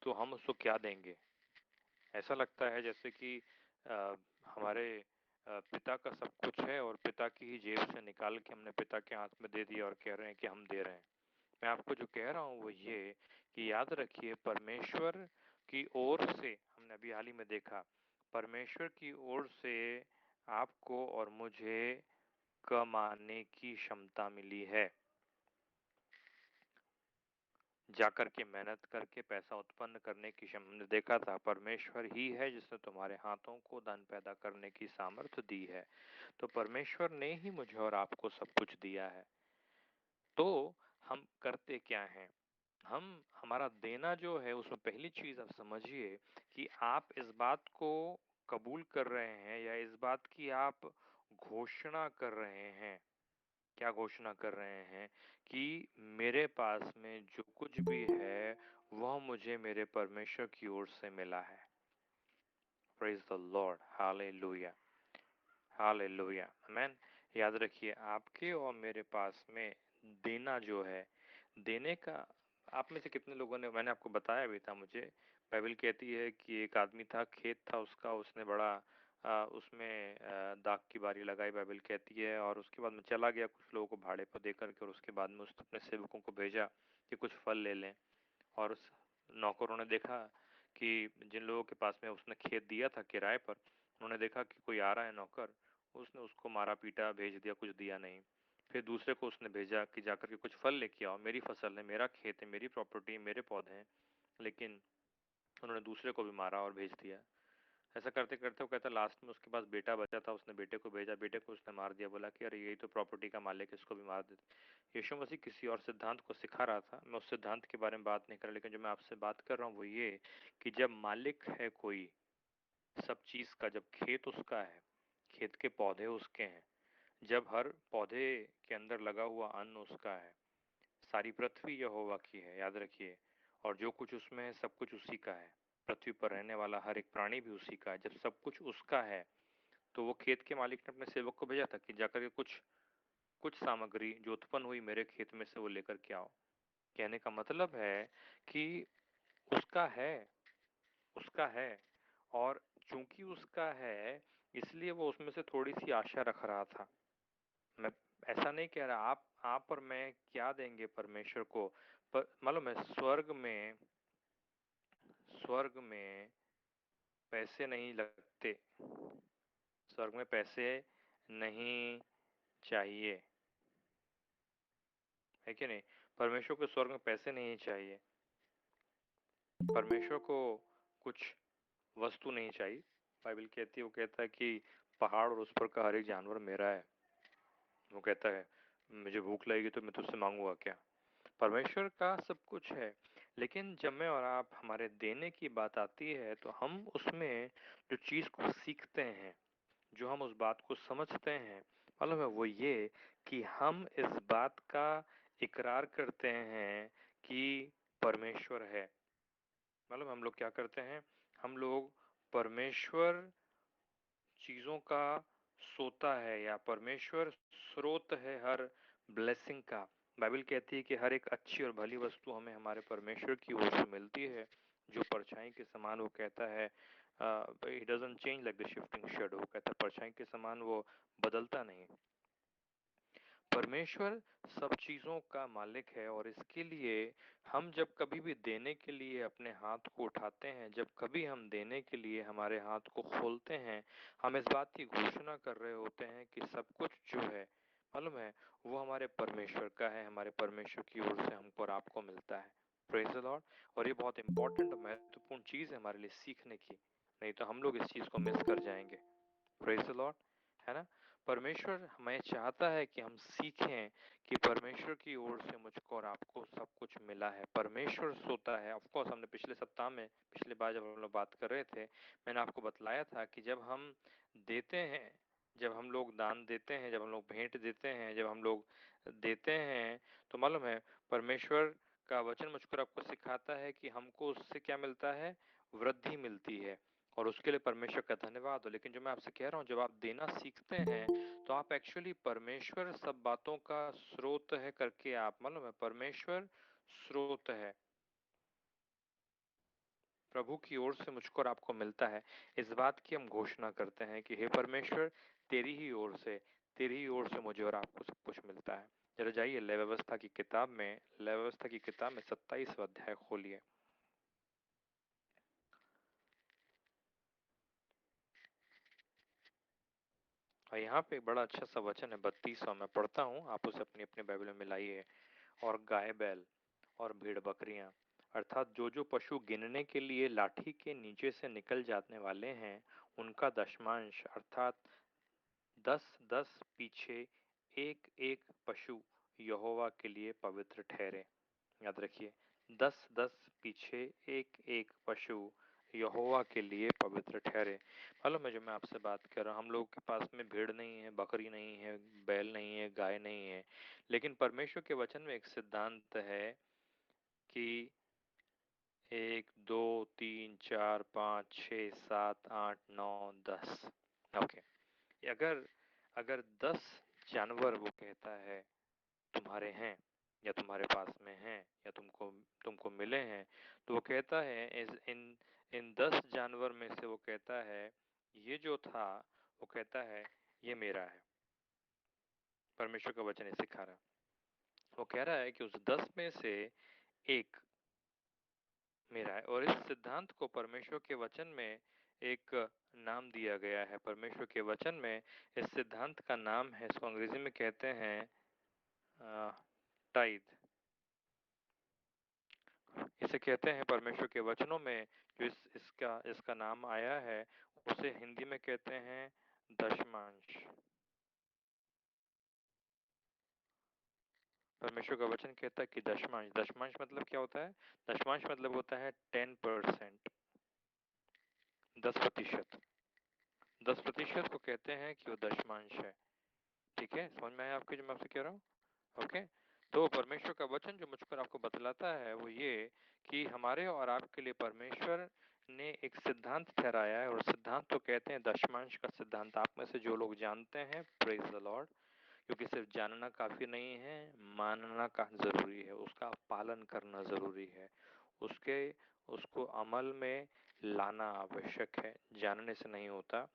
तो हम उसको क्या देंगे? ऐसा लगता है जैसे कि हमारे पिता का सब कुछ है और पिता की ही जेब से निकाल के हमने पिता के हाथ में दे दिया और कह रहे हैं कि हम दे रहे हैं। मैं आपको जो कह रहा हूँ वो ये कि याद रखिए, परमेश्वर की ओर से, हमने अभी हाल ही में देखा, परमेश्वर की ओर से आपको और मुझे कमाने की क्षमता मिली है। जाकर के मेहनत करके पैसा उत्पन्न करने की हमने देखा था, परमेश्वर ही है जिसने तुम्हारे हाथों को धन पैदा करने की सामर्थ्य दी है। तो परमेश्वर ने ही मुझे और आपको सब कुछ दिया है। तो हम करते क्या हैं? हम, हमारा देना जो है उसमें पहली चीज आप समझिए कि आप इस बात को कबूल कर रहे हैं या इस बात की आप घोषणा कर रहे हैं। क्या घोषणा कर रहे हैं? कि मेरे पास में जो कुछ भी है वह मुझे मेरे परमेश्वर की ओर से मिला है। Praise the Lord, hallelujah, hallelujah, amen. याद रखिए, आपके और मेरे पास में देना जो है, देने का, आप में से कितने लोगों ने, मैंने आपको बताया भी था, मुझे बाइबल कहती है कि एक आदमी था, खेत था उसका, उसने बड़ा उसमें दाख की बारी लगाई, बाइबल कहती है, और उसके बाद में चला गया कुछ लोगों को भाड़े पर देकर के, और उसके बाद में उसने अपने सेवकों को भेजा कि कुछ फल ले लें। और उस नौकरों ने देखा कि जिन लोगों के पास में उसने खेत दिया था किराए पर, उन्होंने देखा कि कोई आ रहा है नौकर, उसने उसको मारा पीटा, भेज दिया, कुछ दिया नहीं। फिर दूसरे को उसने भेजा कि जाकर के कुछ फल लेके आओ, मेरी फसल है, मेरा खेत है, मेरी प्रॉपर्टी है, मेरे पौधे हैं। लेकिन उन्होंने दूसरे को भी मारा और भेज दिया। ऐसा करते करते वो कहता, लास्ट में उसके पास बेटा बचा था, उसने बेटे को भेजा, बेटे को उसने मार दिया, बोला कि अरे यही तो प्रॉपर्टी का मालिक है, इसको भी मार देते। यीशु मसीह किसी और सिद्धांत को सिखा रहा था, मैं उस सिद्धांत के बारे में बात नहीं कर रहा, लेकिन जो मैं आपसे बात कर रहा हूँ वो ये कि जब मालिक है कोई सब चीज का, जब खेत उसका है, खेत के पौधे उसके हैं, जब हर पौधे के अंदर लगा हुआ अन्न उसका है, सारी पृथ्वी यहोवा की है, याद रखिए, और जो कुछ उसमें है सब कुछ उसी का है। पृथ्वी पर रहने वाला हर एक प्राणी भी उसी का है। जब सब कुछ उसका है, तो वो खेत के मालिक ने अपने सेवक को भेजा था कि जाकर के कुछ कुछ सामग्री जो उत्पन्न हुई मेरे खेत में से वो लेकर के आओ। कहने का मतलब है कि उसका है, उसका है, और चूंकि उसका है इसलिए वो उसमें से थोड़ी सी आशा रख रहा था। मैं ऐसा नहीं कह रहा आप और मैं क्या देंगे परमेश्वर को, पर मालूम है, स्वर्ग में पैसे नहीं लगते, स्वर्ग में पैसे नहीं चाहिए, है कि नहीं? परमेश्वर को स्वर्ग में पैसे नहीं चाहिए, परमेश्वर को कुछ वस्तु नहीं चाहिए। बाइबल कहती है, वो कहता है कि पहाड़ और उस पर का हर एक जानवर मेरा है। वो कहता है मुझे भूख लगेगी तो मैं तुझसे मांगूंगा क्या? परमेश्वर का सब कुछ है। लेकिन जब मैं और आप, हमारे देने की बात आती है, तो हम उसमें जो चीज को सीखते हैं, जो हम उस बात को समझते हैं, मालूम है, वो ये कि हम इस बात का इकरार करते हैं कि परमेश्वर है। मतलब हम लोग क्या करते हैं, हम लोग परमेश्वर चीजों का सोता है या परमेश्वर स्रोत है हर ब्लेसिंग का। बाइबल कहती है कि हर एक अच्छी और भली वस्तु हमें हमारे परमेश्वर की ओर से मिलती है, जो परछाई के समान। वो कहता है it doesn't change like the shifting shadow, वो कहता है परछाई के समान वो बदलता नहीं। परमेश्वर सब चीजों का मालिक है और इसके लिए हम जब कभी भी देने के लिए अपने हाथ को उठाते हैं, जब कभी हम देने के लिए हमारे हाथ को खोलते हैं, हम इस बात की घोषणा कर रहे होते हैं कि सब कुछ जो है, मालूम है, वो हमारे परमेश्वर का है, हमारे परमेश्वर की ओर से हमको और आपको मिलता है। Praise the Lord. और ये बहुत इंपॉर्टेंट और महत्वपूर्ण चीज है हमारे लिए सीखने की, नहीं तो हम लोग इस चीज को मिस कर जाएंगे। प्रेज द लॉर्ड, है ना। परमेश्वर हमें चाहता है कि हम सीखें कि परमेश्वर की ओर से मुझको और आपको सब कुछ मिला है। परमेश्वर सोता है। ऑफ कोर्स हमने पिछले सप्ताह में, पिछले बार जब हम लोग बात कर रहे थे, मैंने आपको बतलाया था कि जब हम देते हैं, जब हम लोग दान देते हैं, जब हम लोग भेंट देते हैं, जब हम लोग देते हैं, तो मालूम है परमेश्वर का वचन मुझको और आपको सिखाता है कि हमको उससे क्या मिलता है, वृद्धि मिलती है। और उसके लिए परमेश्वर का धन्यवाद हो। लेकिन जो मैं आपसे कह रहा हूँ, जब आप देना सीखते हैं तो आप एक्चुअली परमेश्वर सब बातों का स्रोत है करके, आप मालूम है परमेश्वर स्रोत है, प्रभु की ओर से मुझको और आपको मिलता है। इस बात की हम घोषणा करते हैं कि हे परमेश्वर, तेरी ही ओर से, तेरी ही ओर से मुझे और आपको सब कुछ मिलता है। जरा जाइए लय व्यवस्था की किताब में, लय व्यवस्था की किताब में 27वां अध्याय खोलिए। और यहाँ पे एक बड़ा अच्छा सा वचन है, 32वां, मैं पढ़ता हूँ, आप उसे अपनी अपनी बाइबल में मिलाइए। और गाय बैल और भेड़ बकरियां, अर्थात जो जो पशु गिनने के लिए लाठी के नीचे से निकल जाने वाले हैं, उनका दशमांश, अर्थात 10-10 पीछे एक एक पशु यहोवा के लिए पवित्र ठहरे। याद रखिए, 10-10 पीछे एक एक पशु यहोवा के लिए पवित्र ठहरे। मालूम है, जो मैं आपसे बात कर रहा हूँ, हम लोगों के पास में भेड़ नहीं है, बकरी नहीं है, बैल नहीं है, गाय नहीं है, लेकिन परमेश्वर के वचन में एक सिद्धांत है कि 1 2 3 4 5 6 7 8 9 10। ओके, अगर अगर 10 जानवर वो कहता है तुम्हारे हैं, या तुम्हारे पास में हैं, या तुमको तुमको मिले हैं, तो वो कहता है इस इन इन 10 जानवर में से, वो कहता है ये जो था, वो कहता है ये मेरा है। परमेश्वर का वचन ये सिखा रहा है। वो कह रहा है कि उस 10 में से एक मेरा है। और इस सिद्धांत को परमेश्वर के वचन में एक नाम दिया गया है। परमेश्वर के वचन में इस सिद्धांत का नाम है, इसको अंग्रेजी में कहते हैं टाइद। इसे कहते हैं परमेश्वर के वचनों में, जो इसका इसका नाम आया है, उसे हिंदी में कहते हैं दशमांश। परमेश्वर का वचन कहता है कि दशमांश, दशमांश मतलब क्या होता है, दशमांश मतलब होता है 10%, 10%। 10% को कहते हैं कि वो दशमांश है। ठीक है, समझ में आया आपके जो मैं आपसे कह रहा हूँ। ओके, तो परमेश्वर का वचन जो मुझको आपको बतलाता है वो ये कि हमारे और आपके लिए परमेश्वर ने एक सिद्धांत ठहराया है, और सिद्धांत तो कहते हैं दशमांश का सिद्धांत। आप में से जो लोग जानते हैं, प्रेज द लॉर्ड, क्योंकि सिर्फ जानना काफी नहीं है, मानना का जरूरी है, उसका पालन करना जरूरी है, उसके उसको अमल में लाना आवश्यक है। जानने से नहीं होता,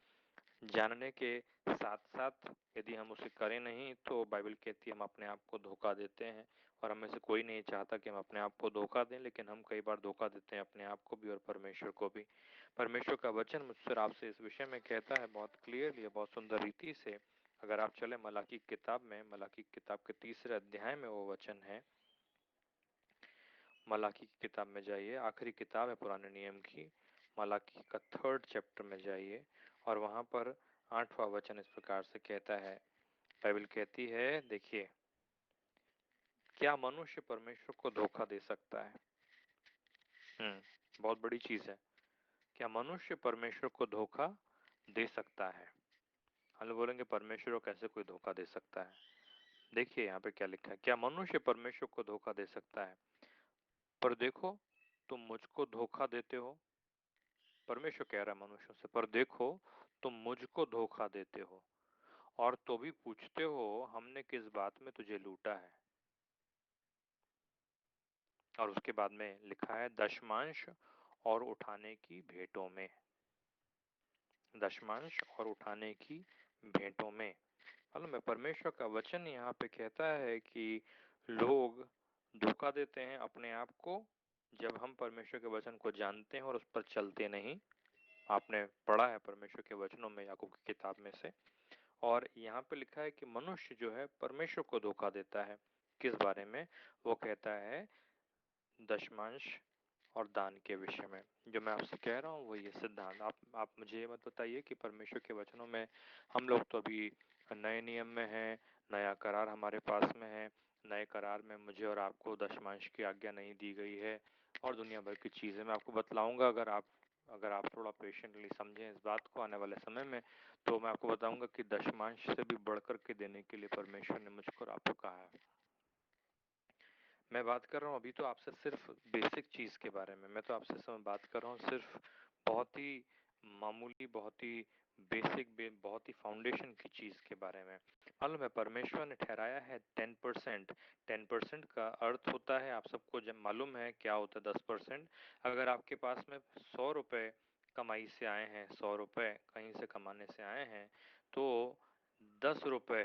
जानने के साथ साथ यदि हम उसे करें नहीं, तो बाइबल कहती है हम अपने आप को धोखा देते हैं। और हमें से कोई नहीं चाहता कि हम अपने आप को धोखा दें, लेकिन हम कई बार धोखा देते हैं अपने आप को भी और परमेश्वर को भी। परमेश्वर का वचन मुझसे आपसे इस विषय में कहता है बहुत क्लियरली, बहुत सुंदर रीति से। अगर आप चले मलाकी किताब में, मलाकी किताब के 3रे अध्याय में वो वचन है। मलाकी की किताब में जाइए, आखिरी किताब है पुराने नियम की, मलाकी का 3rd चैप्टर में जाइए, और वहां पर 8वां वचन इस प्रकार से कहता है। बाइबल कहती है, देखिए, क्या मनुष्य परमेश्वर को धोखा दे सकता है? बहुत बड़ी चीज है। क्या मनुष्य परमेश्वर को धोखा दे सकता है? हम लोग बोलेंगे परमेश्वर को कैसे कोई धोखा दे सकता है? देखिए यहाँ पे क्या लिखा है, क्या मनुष्य परमेश्वर को धोखा दे सकता है? पर देखो, तुम मुझको धोखा देते हो। परमेश्वर कह रहा है मनुष्यों से, पर देखो तुम मुझको धोखा देते हो और तो भी पूछते हो हमने किस बात में तुझे लूटा है। और उसके बाद में लिखा है दशमांश और उठाने की भेंटों में। दशमांश और उठाने की भेंटों में मालूम है, परमेश्वर का वचन यहाँ पे कहता है कि लोग धोखा देते हैं अपने आप को जब हम परमेश्वर के वचन को जानते हैं और उस पर चलते नहीं। आपने पढ़ा है परमेश्वर के वचनों में याकूब की किताब में से। और यहाँ पे लिखा है कि मनुष्य जो है परमेश्वर को धोखा देता है। किस बारे में? वो कहता है दशमांश और दान के विषय में। जो मैं आपसे कह रहा हूँ वो ये सिद्धांत, आप मुझे ये मत बताइए कि परमेश्वर के वचनों में हम लोग तो अभी नए नियम में हैं, नया करार हमारे पास में है। नए करार में मुझे और आपको दशमांश की आज्ञा नहीं दी गई है और दुनिया भर की चीज़ें मैं आपको बतलाऊंगा। अगर आप थोड़ा पेशेंटली समझें इस बात को आने वाले समय में, तो मैं आपको बताऊंगा कि दशमांश से भी बढ़कर के देने के लिए परमेश्वर ने मुझको और आपको कहा है। मैं बात कर रहा हूँ अभी तो आपसे सिर्फ बेसिक चीज के बारे में। मैं तो आपसे समय बात कर रहा हूँ सिर्फ बहुत ही मामूली, बहुत ही बेसिक, बहुत ही फाउंडेशन की चीज के बारे में। मालूम है परमेश्वर ने ठहराया है 10%। 10% का अर्थ होता है, आप सबको जब मालूम है क्या होता है 10%। अगर आपके पास में 100 रुपए कमाई से आए हैं, 100 रुपए कहीं से कमाने से आए हैं, तो 10 रुपए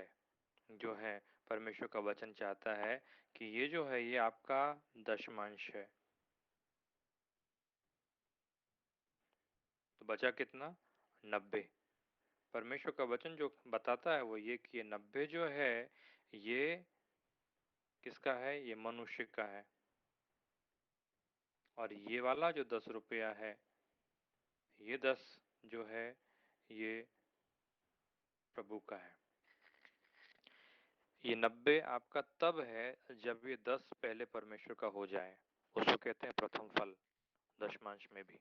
जो है परमेश्वर का वचन चाहता है कि ये जो है ये आपका दशमांश है। तो बचा कितना? 90। परमेश्वर का वचन जो बताता है वो ये कि ये 90 जो है ये किसका है? ये मनुष्य का है। और ये वाला जो 10 रुपया है, ये 10 जो है ये प्रभु का है। ये 90 आपका तब है जब ये 10 पहले परमेश्वर का हो जाए, उसको कहते हैं प्रथम फल। दशमांश में भी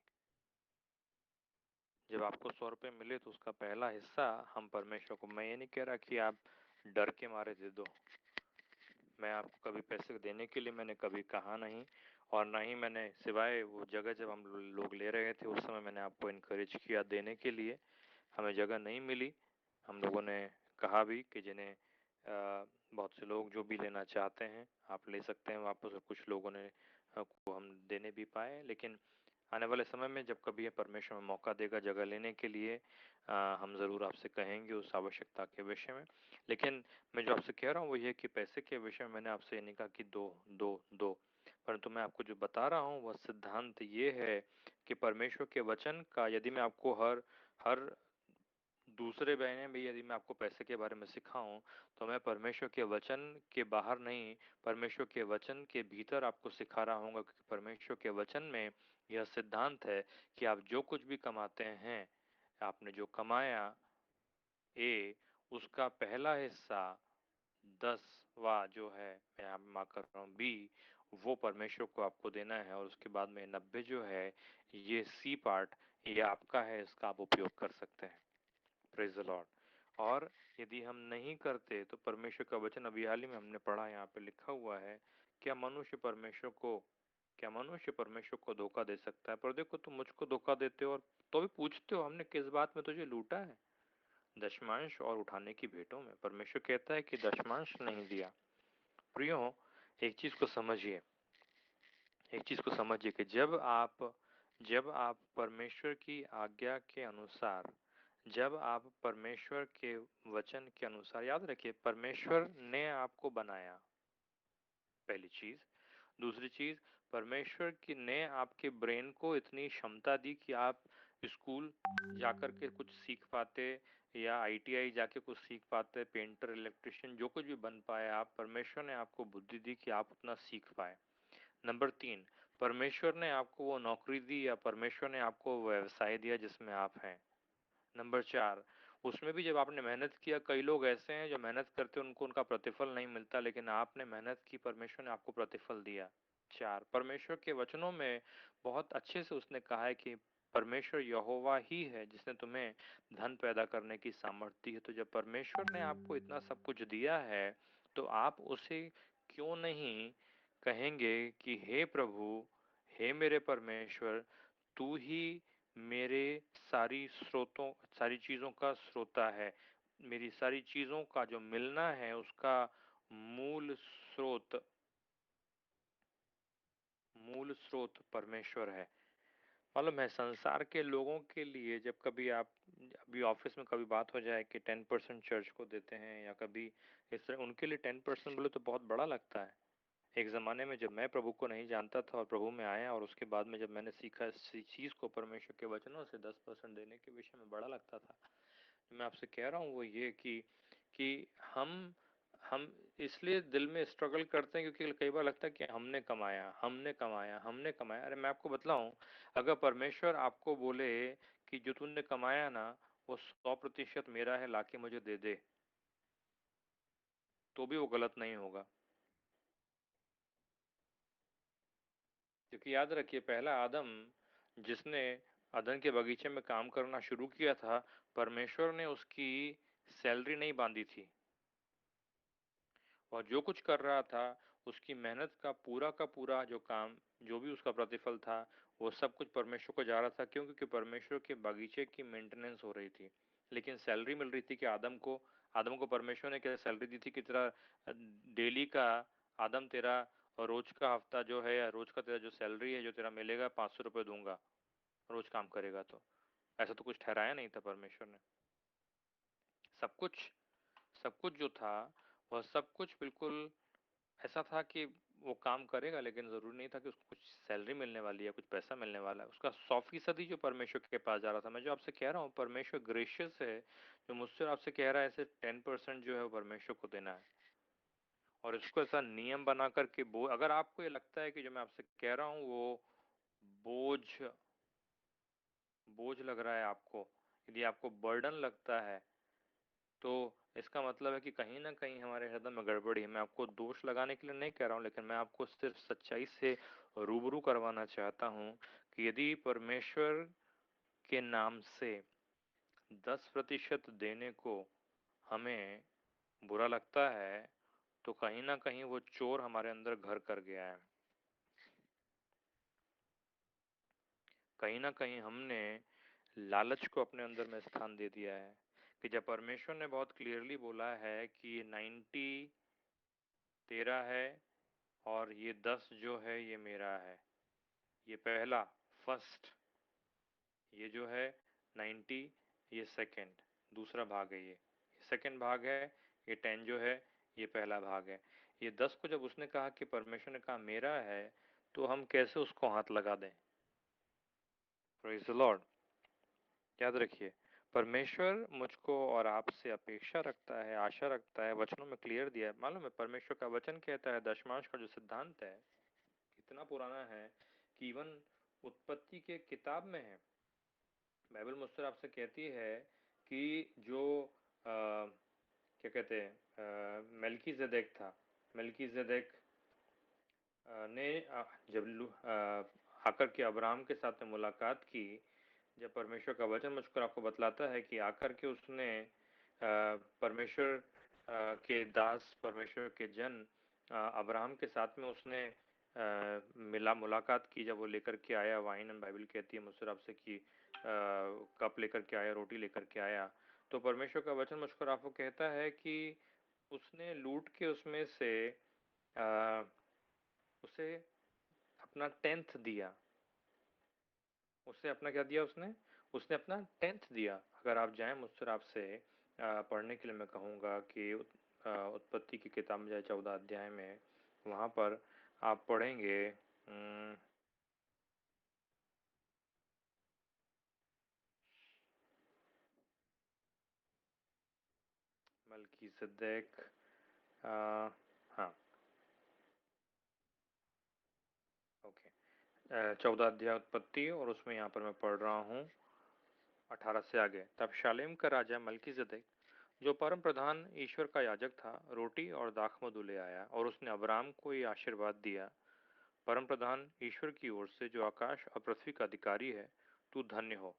जब आपको 100 रुपये मिले तो उसका पहला हिस्सा हम परमेश्वर को, मैं ये नहीं कह रहा कि आप डर के मारे दे दो। मैं आपको कभी पैसे देने के लिए मैंने कभी कहा नहीं, और ना ही मैंने, सिवाय वो जगह जब हम लोग ले रहे थे उस समय मैंने आपको इनकरेज किया देने के लिए। हमें जगह नहीं मिली। हम लोगों ने कहा भी कि जिन्हें बहुत से लोग जो भी लेना चाहते हैं आप ले सकते हैं वापस, और कुछ लोगों ने को हम देने भी पाए। लेकिन आने वाले समय में जब कभी ये परमेश्वर में मौका देगा जगह लेने के लिए, हम ज़रूर आपसे कहेंगे उस आवश्यकता के विषय में। लेकिन मैं जो आपसे कह रहा हूँ वो ये कि पैसे के विषय में मैंने आपसे ये नहीं कहा कि दो दो दो, परंतु मैं आपको जो बता रहा हूँ वह सिद्धांत ये है कि परमेश्वर के वचन का, यदि मैं आपको हर हर दूसरे महीने में यदि मैं आपको पैसे के बारे में सिखाऊं, तो मैं परमेश्वर के वचन के बाहर नहीं, परमेश्वर के वचन के भीतर आपको सिखा रहा हूँ, क्योंकि परमेश्वर के वचन में यह सिद्धांत है कि आप जो कुछ भी कमाते हैं, आपने जो कमाया ए, उसका पहला हिस्सा 10वां जो है, मैं यहाँ पे मार्क कर रहा हूँ बी, वो परमेश्वर को आपको देना है। और उसके बाद में 90 जो है ये सी पार्ट, ये आपका है, इसका आप उपयोग कर सकते हैं। Praise the Lord. और यदि हम नहीं करते तो परमेश्वर का वचन अभी हाल ही में हमने पढ़ा, यहाँ पे लिखा हुआ है, क्या मनुष्य परमेश्वर को धोखा दे सकता है? पर देखो तुम मुझको धोखा देते हो और तो भी पूछते हो हमने किस बात में तुझे लूटा है। दशमांश और उठाने की भेंटों में परमेश्वर कहता है कि दशमांश नहीं दिया। प्रियो, एक चीज को समझिए, एक चीज को समझिए कि जब आप परमेश्वर की आज्ञा के अनुसार, जब आप परमेश्वर के वचन के अनुसार, याद रखिए परमेश्वर ने आपको बनाया, पहली चीज। दूसरी चीज, परमेश्वर की ने आपके ब्रेन को इतनी क्षमता दी कि आप स्कूल जाकर के कुछ सीख पाते, या आईटीआई जाके कुछ सीख पाते, पेंटर, इलेक्ट्रिशियन, जो कुछ भी बन पाए आप, परमेश्वर ने आपको बुद्धि दी कि आप उतना सीख पाए। नंबर 3, परमेश्वर ने आपको वो नौकरी दी, या परमेश्वर ने आपको वो व्यवसाय दिया जिसमें आप हैं। नंबर 4, उसमें भी जब आपने मेहनत किया, कई लोग ऐसे हैं जो मेहनत करते हैं उनको उनका प्रतिफल नहीं मिलता, लेकिन आपने मेहनत की, परमेश्वर ने आपको प्रतिफल दिया। 4, परमेश्वर के वचनों में बहुत अच्छे से उसने कहा है कि परमेश्वर यहोवा ही है जिसने तुम्हें धन पैदा करने की सामर्थ्य दी है। तो जब परमेश्वर ने आपको इतना सब कुछ दिया है, तो आप उसे क्यों नहीं कहेंगे कि हे प्रभु, हे मेरे परमेश्वर, तू ही मेरे सारी चीज़ों का स्रोता है। मेरी सारी चीज़ों का जो मिलना है उसका मूल स्रोत मूल स्रोत परमेश्वर है। मालूम है संसार के लोगों के लिए जब कभी आप अभी ऑफिस में कभी बात हो जाए कि 10% चर्च को देते हैं या कभी इस तरह उनके लिए 10% बोले तो बहुत बड़ा लगता है। एक ज़माने में जब मैं प्रभु को नहीं जानता था और प्रभु में आया और उसके बाद में जब मैंने सीखा इस चीज़ को परमेश्वर के वचनों से 10% देने के विषय में बड़ा लगता था। जो मैं आपसे कह रहा हूँ वो ये कि हम इसलिए दिल में स्ट्रगल करते हैं क्योंकि कई बार लगता है कि हमने कमाया। अरे मैं आपको बतलाऊं, अगर परमेश्वर आपको बोले कि जो तूने कमाया ना वो 100% मेरा है, लाके मुझे दे दे, तो भी वो गलत नहीं होगा। क्योंकि याद रखिए पहला आदम जिसने अदन के बगीचे में काम करना शुरू किया था, परमेश्वर ने उसकी सैलरी नहीं बांधी थी और जो कुछ कर रहा था उसकी मेहनत का पूरा जो काम जो भी उसका प्रतिफल था वो सब कुछ परमेश्वर को जा रहा था। क्यों? क्योंकि परमेश्वर के बगीचे की मेंटेनेंस हो रही थी, लेकिन सैलरी मिल रही थी कि आदम को परमेश्वर ने क्या सैलरी दी थी कि तेरा डेली का आदम तेरा रोज का हफ्ता जो है या रोज का तेरा जो सैलरी है जो तेरा मिलेगा 500 रुपये दूंगा रोज काम करेगा। तो ऐसा तो कुछ ठहराया नहीं था परमेश्वर ने। सब कुछ सब कुछ जो था वह सब कुछ बिल्कुल ऐसा था कि वो काम करेगा, लेकिन ज़रूरी नहीं था कि उसको कुछ सैलरी मिलने वाली है, कुछ पैसा मिलने वाला है। उसका 100% जो परमेश्वर के पास जा रहा था। मैं जो आपसे कह रहा हूँ परमेश्वर ग्रेशियस है, जो मुझसे और आपसे कह रहा है ऐसे 10% जो है वो परमेश्वर को देना है। और इसको ऐसा नियम बना कर के अगर आपको ये लगता है कि जो मैं आपसे कह रहा हूँ वो बोझ बोझ लग रहा है आपको, यदि आपको बर्डन लगता है, तो इसका मतलब है कि कहीं न कहीं हमारे हृदय में गड़बड़ी है। मैं आपको दोष लगाने के लिए नहीं कह रहा हूँ, लेकिन मैं आपको सिर्फ सच्चाई से रूबरू करवाना चाहता हूँ कि यदि परमेश्वर के नाम से 10% देने को हमें बुरा लगता है, तो कहीं न कहीं वो चोर हमारे अंदर घर कर गया है। कहीं न कहीं हमने लालच को अपने अंदर में स्थान दे दिया है कि जब परमेश्वर ने बहुत क्लियरली बोला है कि 90 तेरा है और ये 10 जो है ये मेरा है। ये पहला फर्स्ट, ये जो है 90, ये सेकंड दूसरा भाग है। ये सेकंड भाग है। ये 10 जो है ये पहला भाग है। ये 10 को जब उसने कहा कि परमेश्वर ने कहा मेरा है, तो हम कैसे उसको हाथ लगा दें? Praise the Lord. याद रखिए परमेश्वर मुझको और आपसे अपेक्षा रखता है, आशा रखता है, वचनों में क्लियर दिया है। मालूम है परमेश्वर का वचन कहता है, दशमांश का जो सिद्धांत है इतना पुराना है कि इवन उत्पत्ति के किताब में है। बाइबल मुझसे आपसे कहती है कि जो क्या कहते हैं मेल्कीजेदेक था, मेल्कीजेदेक ने जब आकर के अब्राहम के साथ में मुलाकात की, जब परमेश्वर का वचन मुझको आपको बतलाता है कि आकर के उसने परमेश्वर के दास परमेश्वर के जन अब्राहम के साथ में उसने मिला मुलाकात की। जब वो लेकर के आया वाइन, एंड बाइबल कहती है मुझसे आपसे कि कप लेकर के आया, रोटी लेकर के आया, तो परमेश्वर का वचन मुझको आपको कहता है कि उसने लूट के उसमें से उसे अपना 10th दिया। उसे अपना क्या दिया उसने? उसने अपना 10th दिया। अगर आप जाएं मुझसे आपसे पढ़ने के लिए मैं कहूँगा कि उत्पत्ति की किताब में जाए 14 अध्याय में, वहाँ पर आप पढ़ेंगे मलकीसेदेक, हाँ ओके, 14 अध्याय उत्पत्ति और उसमें यहाँ पर मैं पढ़ रहा हूँ 18 से आगे। तब शालेम का राजा मलकीसेदेक जो परम प्रधान ईश्वर का याजक था, रोटी और दाखमधु ले आया और उसने अब्राम को ये आशीर्वाद दिया, परम प्रधान ईश्वर की ओर से जो आकाश और पृथ्वी का अधिकारी है, तू धन्य हो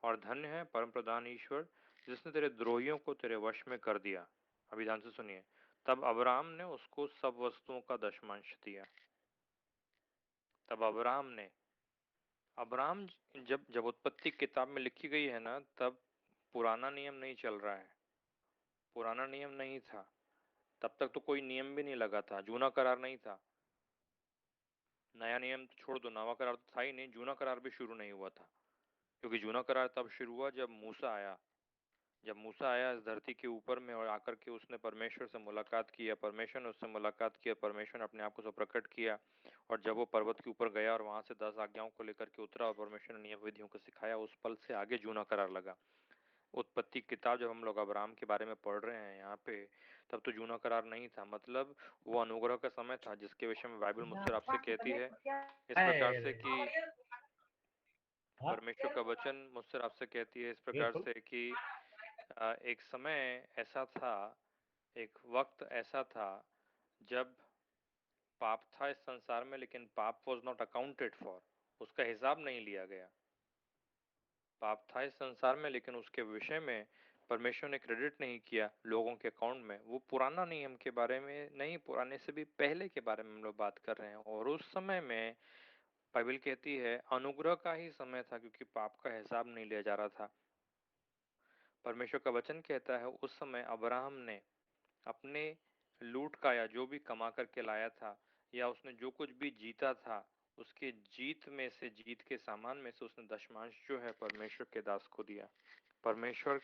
और धन्य है परम प्रधान ईश्वर जिसने तेरे द्रोहियों को तेरे वश में कर दिया। अभी ध्यान से सुनिए। तब अब्राम ने उसको सब वस्तुओं का दशमांश दिया। तब अब्राहम जब जब उत्पत्ति किताब में लिखी गई है ना, तब पुराना नियम नहीं चल रहा है, पुराना नियम नहीं था। तब तक तो कोई नियम भी नहीं लगा था, जूना करार नहीं था। नया नियम तो छोड़ दो, नवा करार तो था ही नहीं, जूना करार भी शुरू नहीं हुआ था। क्योंकि जूना करार तब शुरू हुआ जब मूसा आया। जब मूसा आया इस धरती के ऊपर में और आकर के उसने परमेश्वर से मुलाकात किया, परमेश्वर ने उससे मुलाकात किया, परमेश्वर ने अपने आप को उसे प्रकट किया। और जब वो पर्वत के ऊपर गया और वहां से 10 आज्ञाओं को लेकर के उतरा और परमेश्वर ने नियम विधियों को सिखाया, उस पल से आगे जूना करार लगा। उत्पत्ति किताब जब हम लोग अब्राहम के बारे में पढ़ रहे हैं यहाँ पे, तब तो जूना करार नहीं था। मतलब वो अनुग्रह का समय था, जिसके विषय में बाइबल मुझसे आपसे कहती है इस प्रकार से कि परमेश्वर का वचन मुझसे आपसे कहती है इस प्रकार से कि एक समय ऐसा था, एक वक्त ऐसा था जब पाप था इस संसार में, लेकिन पाप वॉज नॉट अकाउंटेड फॉर, उसका हिसाब नहीं लिया गया। पाप था इस संसार में, लेकिन उसके विषय में परमेश्वर ने क्रेडिट नहीं किया लोगों के अकाउंट में। वो पुराना नियम के बारे में नहीं, पुराने से भी पहले के बारे में हम लोग बात कर रहे हैं। और उस समय में बाइबल कहती है अनुग्रह का ही समय था, क्योंकि पाप का हिसाब नहीं लिया जा रहा था। परमेश्वर का वचन कहता है उस समय अब्राहम ने अपने लूट का या जो भी कमा करके लाया था, या उसने जो कुछ भी जीता था, उसके जीत में से, जीत के सामान में से उसने दशमांश जो है परमेश्वर के दास को दिया। परमेश्वर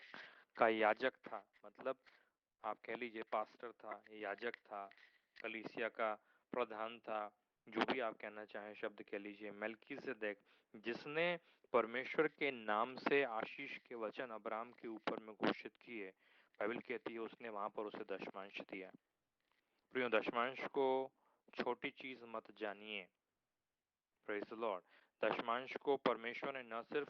का याजक था, मतलब आप कह लीजिए पास्टर था, याजक था, कलीसिया का प्रधान था, जो भी आप कहना चाहें शब्द कह लीजिए, मेल्कीसेदेक, जिसने परमेश्वर के नाम से आशीष के वचन अब्राहम के ऊपर में घोषित किए। बाइबल कहती है उसने वहां पर उसे दशमांश दिया। प्रियो, दशमांश को छोटी चीज मत जानिए। Praise the Lord. दशमांश को परमेश्वर ने न सिर्फ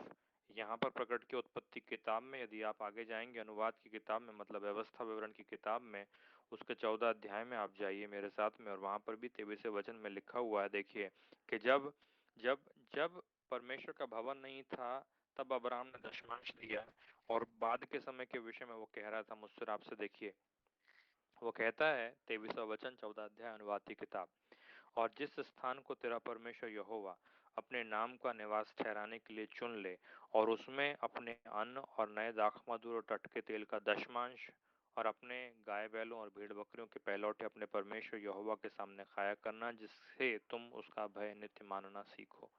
यहाँ पर प्रकट किया उत्पत्ति किताब में, यदि आप आगे जाएंगे अनुवाद की किताब में, मतलब व्यवस्था विवरण की किताब में, उसके 14 अध्याय में आप जाइए मेरे साथ में, और वहां पर भी 23वें वचन में लिखा हुआ है। देखिए कि जब जब जब परमेश्वर का भवन नहीं था, तब अब्राहम ने दशमांश दिया। और बाद के समय के विषय में वो कह रहा था मुझसे आपसे, देखिए वो कहता है 23वां वचन 14 अध्याय अनुवाद की किताब, और जिस स्थान को तेरा परमेश्वर यहोवा अपने नाम का निवास ठहराने के लिए चुन ले, और उसमें अपने अन्न और नए दाखमधु और टटके तेल का दशमांश और अपने गाय बैलों और भेड़ बकरियों के पहलौठे अपने परमेश्वर यहोवा के सामने खाया करना, जिससे तुम उसका भय नित्य मानना सीखो।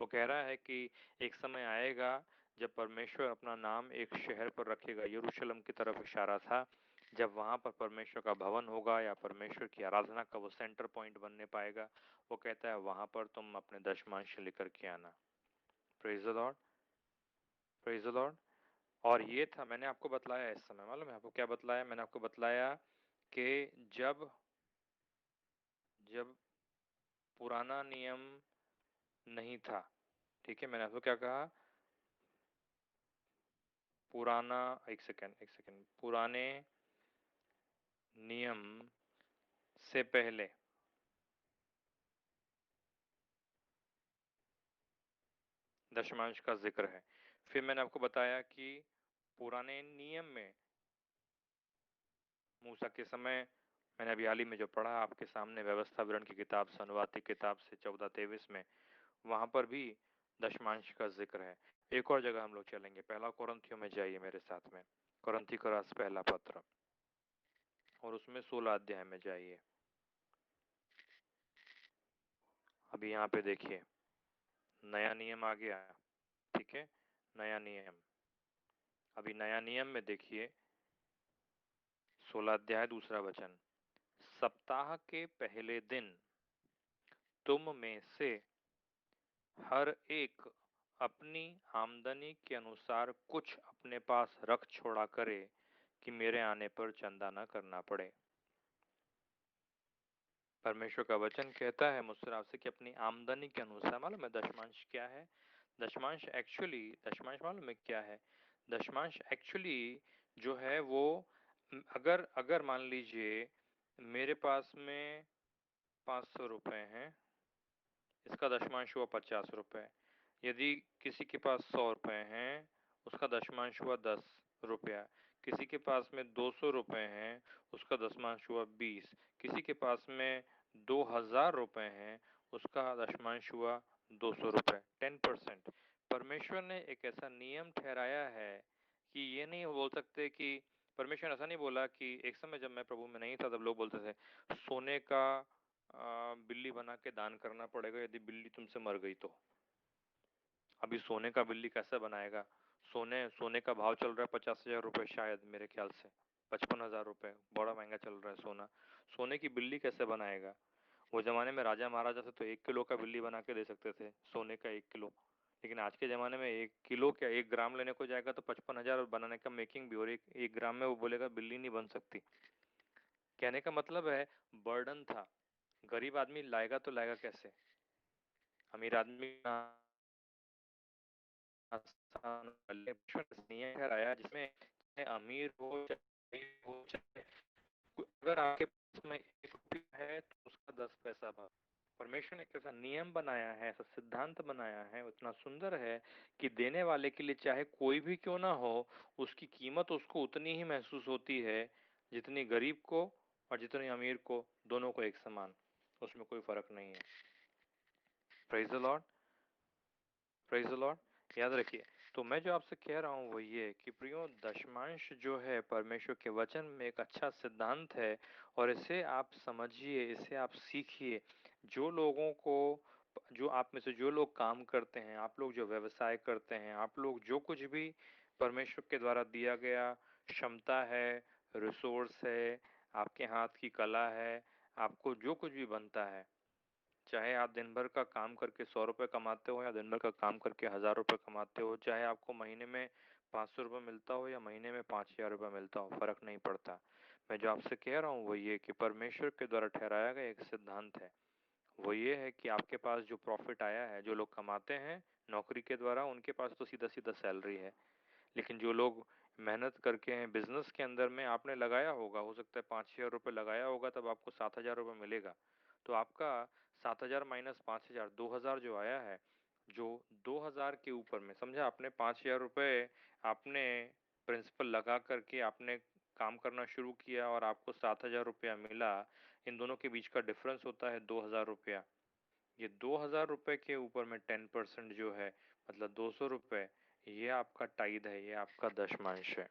वो कह रहा है कि एक समय आएगा जब परमेश्वर अपना नाम एक शहर पर रखेगा, यरूशलेम की तरफ इशारा था। जब वहां पर परमेश्वर का भवन होगा या परमेश्वर की आराधना का वो सेंटर पॉइंट बनने पाएगा, वो कहता है वहां पर तुम अपने दशमांश लेकर के आना। Praise the Lord, praise the Lord. और ये था, मैंने आपको बतलाया इस समय, मालूम है आपको क्या बतलाया? मैंने आपको बतलाया कि जब जब पुराना नियम नहीं था, ठीक है, मैंने आपको क्या कहा? पुराना, एक सेकेंड एक सेकेंड, पुराने नियम से पहले दशमांश का जिक्र है। फिर मैंने आपको बताया कि पुराने नियम में मूसा के समय, मैंने अभी हाल ही में जो पढ़ा आपके सामने व्यवस्था विवरण की किताब से, अनुवाद की किताब से 14:23 में, वहां पर भी दशमांश का जिक्र है। एक और जगह हम लोग चलेंगे, पहला कोरिन्थियों में जाइए मेरे साथ में, कोरिन्थी का रास पहला पत्र, और उसमें 16 अध्याय में जाइए। अभी यहाँ पे देखिए नया नियम आ गया, ठीक है, नया नियम। अभी नया नियम में देखिए 16 अध्याय दूसरा वचन, सप्ताह के पहले दिन तुम में से हर एक अपनी आमदनी के अनुसार कुछ अपने पास रख छोड़ा करे, कि मेरे आने पर चंदा न करना पड़े। परमेश्वर का वचन कहता है मुझसे आपसे कि अपनी आमदनी के अनुसार, मालूम है दशमांश क्या है? दशमांश मालूम है क्या है? दशमांश एक्चुअली जो है वो, अगर अगर मान लीजिए मेरे पास में 500 रुपए हैं, इसका दशमांश हुआ 50 रुपए। यदि किसी के पास 100 रुपए हैं, उसका दशमांश हुआ 10 रुपया। किसी के पास में 200 रुपए हैं, उसका दशमांश हुआ 20। किसी के पास में 2000 रुपए हैं, उसका दशमांश हुआ 200 रुपये, 10%। परमेश्वर ने एक ऐसा नियम ठहराया है कि ये नहीं बोल सकते कि परमेश्वर ऐसा नहीं बोला कि एक समय जब मैं प्रभु में नहीं था तब लोग बोलते थे सोने का बिल्ली बना के दान करना पड़ेगा यदि बिल्ली तुमसे मर गई तो। अभी सोने का बिल्ली कैसे बनाएगा? सोने सोने का भाव चल रहा है 50,000 रुपये शायद, मेरे ख्याल से 55,000 रुपये, बड़ा महंगा चल रहा है सोना। सोने की बिल्ली कैसे बनाएगा? वो जमाने में राजा महाराजा थे तो 1 किलो का बिल्ली बना के दे सकते थे, सोने का 1 किलो। लेकिन आज के जमाने में 1 किलो क्या 1 ग्राम लेने को जाएगा तो 55,000 बनाने का मेकिंग भी, और एक ग्राम में वो बोलेगा बिल्ली नहीं बन सकती। कहने का मतलब है बर्डन था। गरीब आदमी लाएगा तो लाएगा कैसे? अमीर आदमी आसान नियम ठहराया जिसमें चाहे अमीर हो चाहे गरीब हो, चाहे अगर आपके पास में 1 रुपया है तो उसका 10 पैसा भाव। परमेश्वर ने एक ऐसा नियम बनाया है, ऐसा सिद्धांत बनाया है, उतना सुंदर है कि देने वाले के लिए चाहे कोई भी क्यों ना हो, उसकी कीमत उसको उतनी ही महसूस होती है जितनी गरीब को और जितनी अमीर को, दोनों को एक समान। उसमें कोई फर्क नहीं है। Praise the Lord, praise the Lord. याद रखिए, तो मैं जो आपसे कह रहा हूँ वो ये कि प्रियो, दशमांश जो है परमेश्वर के वचन में एक अच्छा सिद्धांत है, और इसे आप समझिए, इसे आप सीखिए। जो लोगों को, जो आप में से जो लोग काम करते हैं, आप लोग जो व्यवसाय करते हैं, आप लोग जो कुछ भी परमेश्वर के द्वारा दिया गया क्षमता है, रिसोर्स है, आपके हाथ की कला है, आपको जो कुछ भी बनता है, चाहे आप दिन भर का काम करके 100 रुपये कमाते हो या दिन भर का काम करके 1,000 रुपये कमाते हो, चाहे आपको महीने में 500 रुपये मिलता हो या महीने में 5,000 रुपये मिलता हो, फर्क नहीं पड़ता। मैं जो आपसे कह रहा हूँ वो ये कि परमेश्वर के द्वारा ठहराया गया एक सिद्धांत है। वो ये है कि आपके पास जो प्रॉफिट आया है, जो लोग कमाते हैं नौकरी के द्वारा, उनके पास तो सीधा सीधा सैलरी है। लेकिन जो लोग मेहनत करके हैं बिजनेस के अंदर में, आपने लगाया होगा, हो सकता है 5,000 रुपये लगाया होगा, तब आपको 7,000 रुपये मिलेगा। तो आपका 7,000 माइनस 5,000, 2,000 जो आया है, जो 2,000 के ऊपर में समझा आपने 5,000 रुपये आपने प्रिंसिपल लगा करके आपने काम करना शुरू किया और आपको 7,000 रुपया मिला। इन दोनों के बीच का डिफरेंस होता है 2,000 रुपया। ये 2,000 रुपये के ऊपर में 10% जो है, मतलब 200 रुपये, ये आपका टाइद है, ये आपका दशमांश है।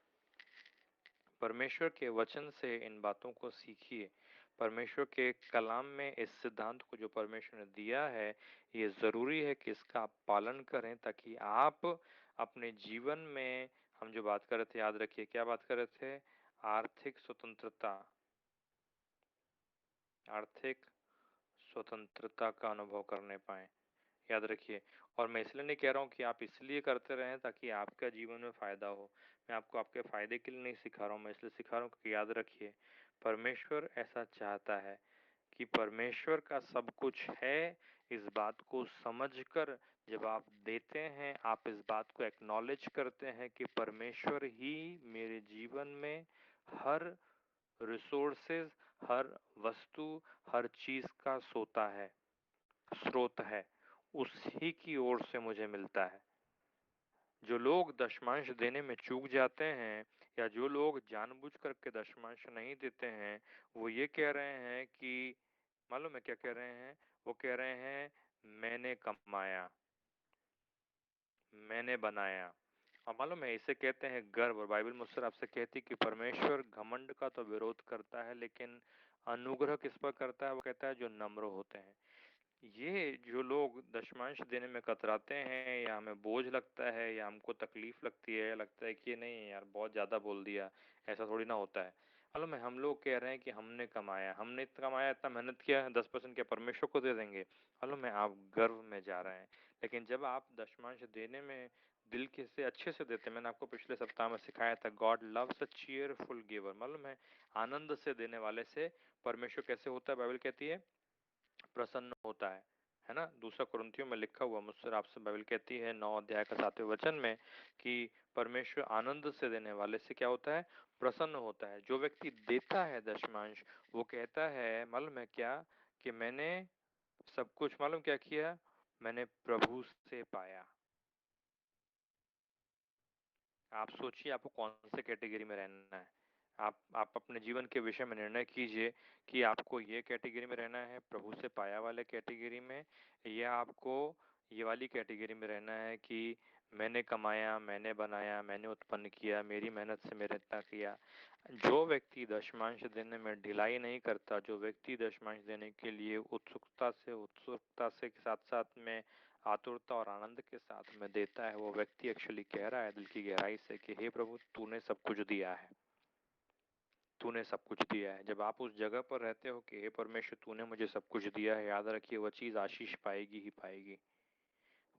परमेश्वर के वचन से इन बातों को सीखिए। परमेश्वर के कलाम में इस सिद्धांत को जो परमेश्वर ने दिया है, ये ज़रूरी है कि इसका आप पालन करें, ताकि आप अपने जीवन में, हम जो बात कर रहे थे, याद रखिए क्या बात कर रहे थे? आर्थिक स्वतंत्रता, आर्थिक स्वतंत्रता का अनुभव करने पाए। याद रखिए। और मैं इसलिए नहीं कह रहा हूँ कि आप इसलिए करते रहें ताकि आपका जीवन में फ़ायदा हो। मैं आपको आपके फ़ायदे के लिए नहीं सिखा रहा हूँ, मैं इसलिए सिखा रहा हूँ कि याद रखिए, परमेश्वर ऐसा चाहता है कि परमेश्वर का सब कुछ है, इस बात को समझकर जब आप देते हैं, आप इस बात को एक्नॉलेज करते हैं कि परमेश्वर ही मेरे जीवन में हर रिसोर्सेज, हर वस्तु, हर चीज़ का सोता है, स्रोत है, उसी की ओर से मुझे मिलता है। जो लोग दशमांश देने में चूक जाते हैं, या जो लोग जानबूझ करके दशमांश नहीं देते हैं, वो ये कह रहे हैं कि, मालूम है क्या कह रहे हैं? वो कह रहे हैं मैंने कमाया, मैंने बनाया। और मालूम है इसे कहते हैं गर्व। और बाइबल मुझसे आपसे कहती कि परमेश्वर घमंड का तो विरोध करता है, लेकिन अनुग्रह किस पर करता है? वो कहता है जो नम्र होते हैं। ये जो लोग दशमांश देने में कतराते हैं, या हमें बोझ लगता है, या हमको तकलीफ लगती है, या लगता है कि ये नहीं यार बहुत ज़्यादा बोल दिया, ऐसा थोड़ी ना होता है। मालूम है हम लोग कह रहे हैं कि हमने कमाया, हमने इतना कमाया, इतना मेहनत किया है, 10% क्या परमेश्वर को दे देंगे? मालूम है आप गर्व में जा रहे हैं। लेकिन जब आप दशमांश देने में दिल के से अच्छे से देते हैं, मैंने आपको पिछले सप्ताह में सिखाया था, God loves a cheerful giver. मालूम है आनंद से देने वाले से परमेश्वर कैसे होता है? बाइबल कहती है प्रसन्न होता है ना? दूसरा कुरिन्थियों में लिखा हुआ, मुझसे आपसे बाइबल कहती है 9 अध्याय का 7वें वचन में कि परमेश्वर आनंद से देने वाले से क्या होता है? प्रसन्न होता है। जो व्यक्ति देता है दशमांश, वो कहता है, मालूम है क्या, कि मैंने सब कुछ, मालूम क्या किया? मैंने प्रभु से पाया। आप सोचिए आपको कौन से कैटेगरी में रहना है? आप अपने जीवन के विषय में निर्णय कीजिए कि आपको ये कैटेगरी में रहना है, प्रभु से पाया वाले कैटेगरी में, या आपको ये वाली कैटेगरी में रहना है कि मैंने कमाया, मैंने बनाया, मैंने उत्पन्न किया, मेरी मेहनत से मैंने इतना किया। जो व्यक्ति दशमांश देने में ढिलाई नहीं करता, जो व्यक्ति दशमांश देने के लिए उत्सुकता से साथ-साथ में आतुरता और आनंद के साथ में देता है, वो व्यक्ति एक्चुअली कह रहा है दिल की गहराई से कि हे प्रभु, तूने सब कुछ दिया है। तूने सब कुछ दिया है। जब आप उस जगह पर रहते हो कि हे परमेश्वर, तूने मुझे सब कुछ दिया है, याद रखिए वह चीज आशीष पाएगी ही पाएगी,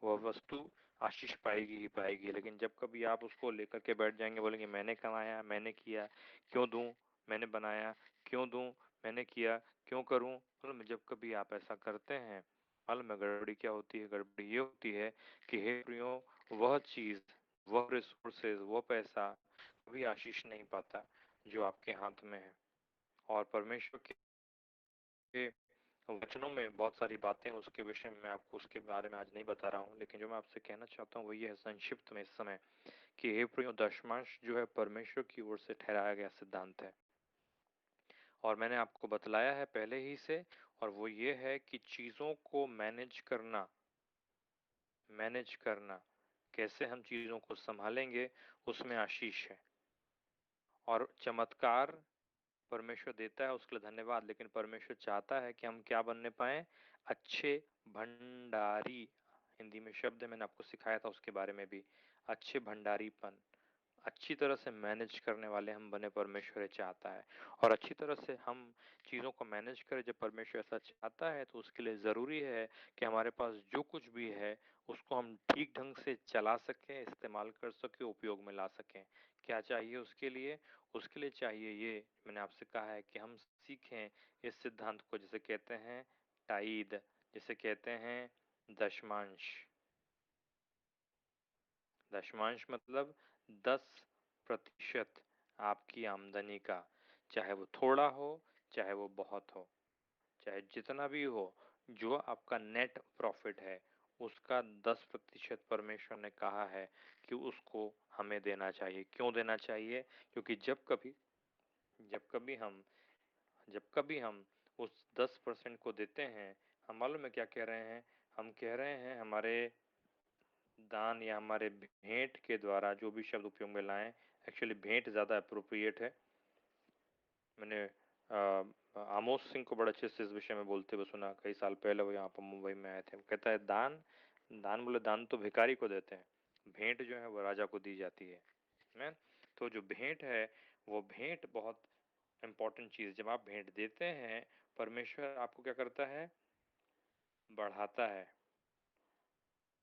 वह वस्तु आशीष पाएगी ही पाएगी। लेकिन जब कभी आप उसको लेकर के बैठ जाएंगे, बोलेंगे मैंने कमाया, मैंने किया, क्यों दूं, मैंने बनाया, क्यों दूं, मैंने किया, क्यों करूं, मतलब जब कभी आप ऐसा करते हैं, मालूम में गड़बड़ी क्या होती है? गड़बड़ी ये होती है कि हे प्रियो, वह चीज, वह रिसोर्सेज, वो पैसा कभी आशीष नहीं पाता जो आपके हाथ में है। और परमेश्वर के वचनों में बहुत सारी बातें उसके विषय में, मैं आपको उसके बारे में आज नहीं बता रहा हूँ, लेकिन जो मैं आपसे कहना चाहता हूँ वो ये है संक्षिप्त में इस समय कि हे प्रियो, दशमांश जो है परमेश्वर की ओर से ठहराया गया सिद्धांत है, और मैंने आपको बतलाया है पहले ही से, और वो ये है कि चीजों को मैनेज करना, कैसे हम चीजों को संभालेंगे, उसमें आशीष है। और चमत्कार परमेश्वर देता है, उसके लिए धन्यवाद, लेकिन परमेश्वर चाहता है कि हम क्या बनने पाए? अच्छे भंडारी। हिंदी में शब्द है, मैंने आपको सिखाया था उसके बारे में भी। अच्छे भंडारीपन, अच्छी तरह से मैनेज करने वाले हम बने, परमेश्वर ये चाहता है। और अच्छी तरह से हम चीज़ों को मैनेज करें, जब परमेश्वर ऐसा चाहता है तो उसके लिए ज़रूरी है कि हमारे पास जो कुछ भी है उसको हम ठीक ढंग से चला सकें, इस्तेमाल कर सकें, उपयोग में ला सकें। क्या चाहिए उसके लिए? उसके लिए चाहिए ये, मैंने आपसे कहा है कि हम सीखें इस सिद्धांत को, जिसे कहते हैं टाइद, जिसे कहते हैं दशमांश। दशमांश मतलब 10% आपकी आमदनी का, चाहे वो थोड़ा हो, चाहे वो बहुत हो, चाहे जितना भी हो, जो आपका नेट प्रॉफिट है उसका 10% परमेश्वर ने कहा है कि उसको हमें देना चाहिए। क्यों देना चाहिए? क्योंकि जब कभी हम उस 10% को देते हैं, हम मालूम है क्या कह रहे हैं? हम कह रहे हैं हमारे दान या हमारे भेंट के द्वारा, जो भी शब्द उपयोग में लाएं, एक्चुअली भेंट ज़्यादा अप्रोप्रिएट है। मैंने आमोस सिंह को बड़े अच्छे से इस विषय में बोलते हुए सुना, कई साल पहले वो यहाँ पर मुंबई में आए थे। वो कहता है दान, दान बोले दान तो भिखारी को देते हैं, भेंट जो है वो राजा को दी जाती है। तो जो भेंट है, वो भेंट बहुत इम्पोर्टेंट चीज़। जब आप भेंट देते हैं, परमेश्वर आपको क्या करता है? बढ़ाता है।